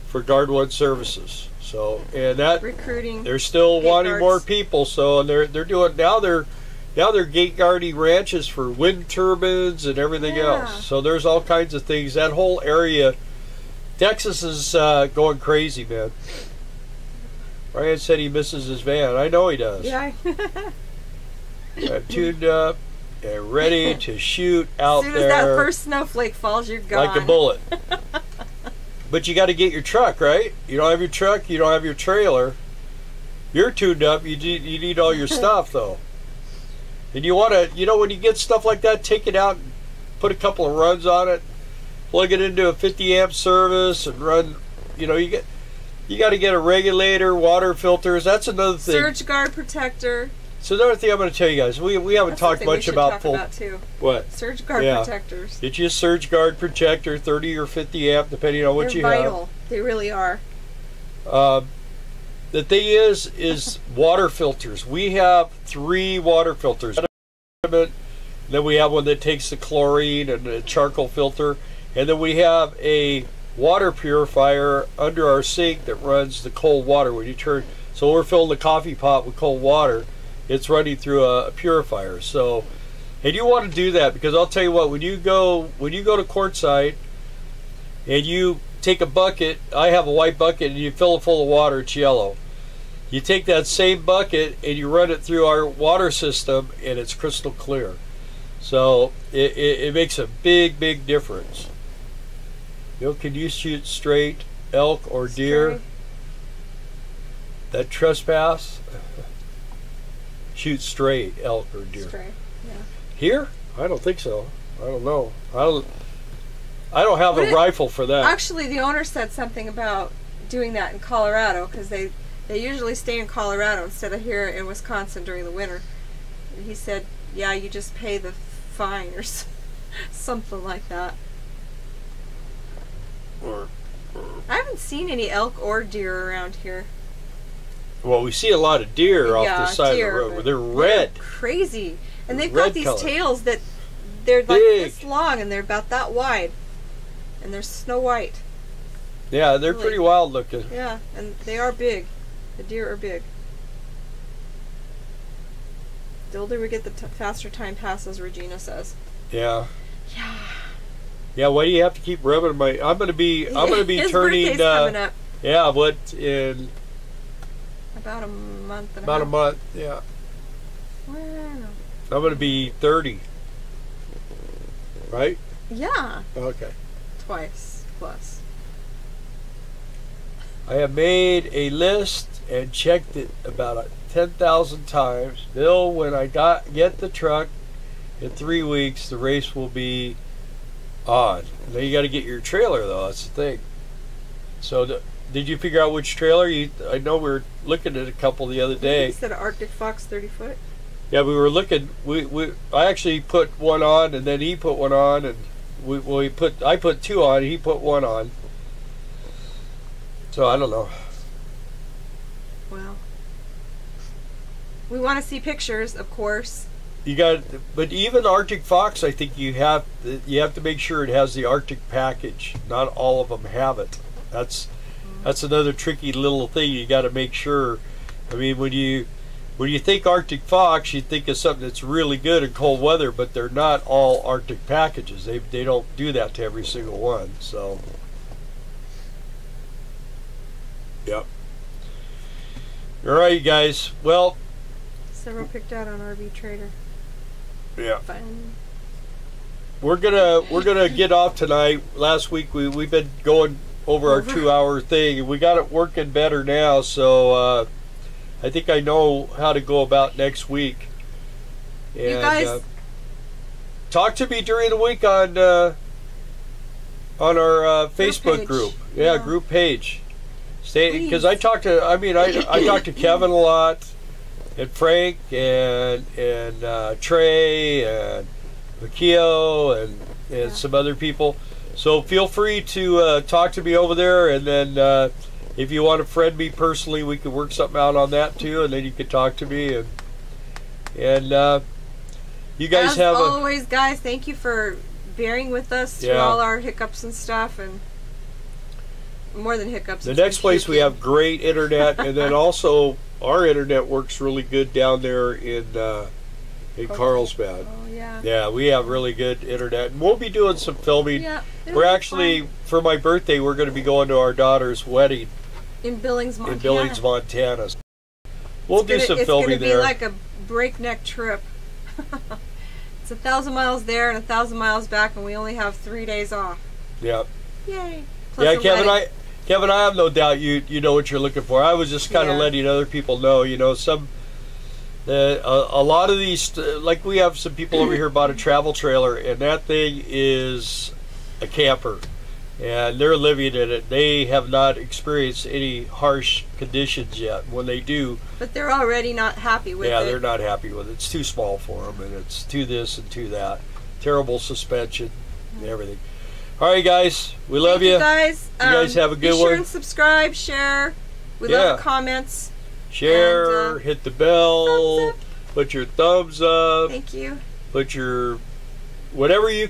For Guard One Services. So and that recruiting. They're still wanting more people. So and they're doing now they're gate guarding ranches for wind turbines and everything else. So there's all kinds of things. That whole area, Texas is going crazy, man. Ryan said he misses his van. I know he does. Yeah. Tuned up and ready to shoot out there. As soon as that first snowflake falls, you're gone. Like a bullet. But you got to get your truck, right? You don't have your truck, you don't have your trailer. You're tuned up, you need all your stuff, though. And you want to, when you get stuff like that, take it out and put a couple of runs on it, plug it into a 50 amp service and run, you got to get a regulator, water filters. That's another thing. Surge guard protector. So another thing I'm going to tell you guys, we haven't That's talked something we much should about talk full about too. what Surge guard Yeah. protectors. Get you a surge guard protector, 30 or 50 amp, depending on what They're you vital. They really are. have. The thing is water filters. We have 3 water filters. Then we have one that takes the chlorine and a charcoal filter, and then we have a water purifier under our sink that runs the cold water when you turn. So we're filling the coffee pot with cold water. It's running through a purifier. So, and you want to do that because I'll tell you what, when you go to Quartzsite and you take a bucket, I have a white bucket, and you fill it full of water, it's yellow. You take that same bucket and you run it through our water system, and it's crystal clear. So it makes a big difference. You know, can you shoot straight elk or deer Stray. that trespass? Shoot straight elk or deer. Stray. Yeah. Here? I don't think so. I don't know. I don't have a rifle for that. Actually, the owner said something about doing that in Colorado because they usually stay in Colorado instead of here in Wisconsin during the winter. And he said, yeah, you just pay the fine or something like that. I haven't seen any elk or deer around here. Well, we see a lot of deer off the side deer, of the road. They're red. They're crazy. And they've Red got these color. tails that they're like Big. this long and they're about that wide. And they're snow white. Yeah, they're Really. pretty wild looking. Yeah, and they are big. The deer are big. The older we get, the faster time passes, Regina says. Yeah. Yeah. Yeah, why do you have to keep rubbing my... I'm gonna be His turning birthday's coming up. yeah, what in About a month and about a a half. month, yeah. Well, I'm gonna be 30. Right? yeah, Okay. twice plus. I have made a list and checked it about 10,000 times. Bill, when I get the truck in 3 weeks, the race will be on. Now you got to get your trailer though. That's the thing. So did you figure out which trailer? I know we were looking at a couple the other day. He said an Arctic Fox 30 foot. Yeah, we were looking. I actually put one on, and then he put one on, and I put 2 on. He put 1 on. So I don't know. Well, we want to see pictures, of course. You got, but even Arctic Fox, I think you have to make sure it has the Arctic package. Not all of them have it. That's another tricky little thing. You got to make sure. I mean, when you think Arctic Fox, you think of something that's really good in cold weather, but they're not all Arctic packages. They don't do that to every single one. So, yep. All right, you guys. Well, Several picked out on RV Trader. yeah. Fun. We're gonna get off tonight. Last week we've been going over our 2-hour thing, and we got it working better now. So I think I know how to go about next week. And, You guys, talk to me during the week on our Facebook page. group. Yeah. Group page. Stay, because Please. I talk to Kevin a lot, and Frank, and Trey, and Makio, and some other people. So feel free to talk to me over there, and then if you want to friend me personally, we can work something out on that too, and then you can talk to me, and you guys as have always, guys, thank you for bearing with us through Yeah. all our hiccups and stuff, and more than hiccups. the it's next been place we puking. have great internet, and then also our internet works really good down there in Carlsbad. Oh yeah. Yeah, we have really good internet, and we'll be doing some filming. Yeah. it'll We're be actually, fun. for my birthday, we're going to be going to our daughter's wedding in Billings, Montana. in Billings, Montana. We'll do some It's filming gonna be there. like a breakneck trip. It's 1,000 miles there and 1,000 miles back, and we only have 3 days off. Yeah. Yay! Plus Yeah, a wedding. Kevin, I have no doubt you know what you're looking for. I was just kind of Yeah. letting other people know. You know, a lot of these, like we have some people over here bought a travel trailer, and that thing is a camper. and they're living in it. They have not experienced any harsh conditions yet. When they do, But they're already not happy with it. yeah, they're not happy with it. It's too small for them, and it's too this and too that. Terrible suspension and everything. All right, guys, we love Thank you. guys. You guys have a good be sure one. and subscribe, share. We Yeah. love the comments. Share, And, hit the bell, thumbs up. put your thumbs up, Thank you. put your whatever you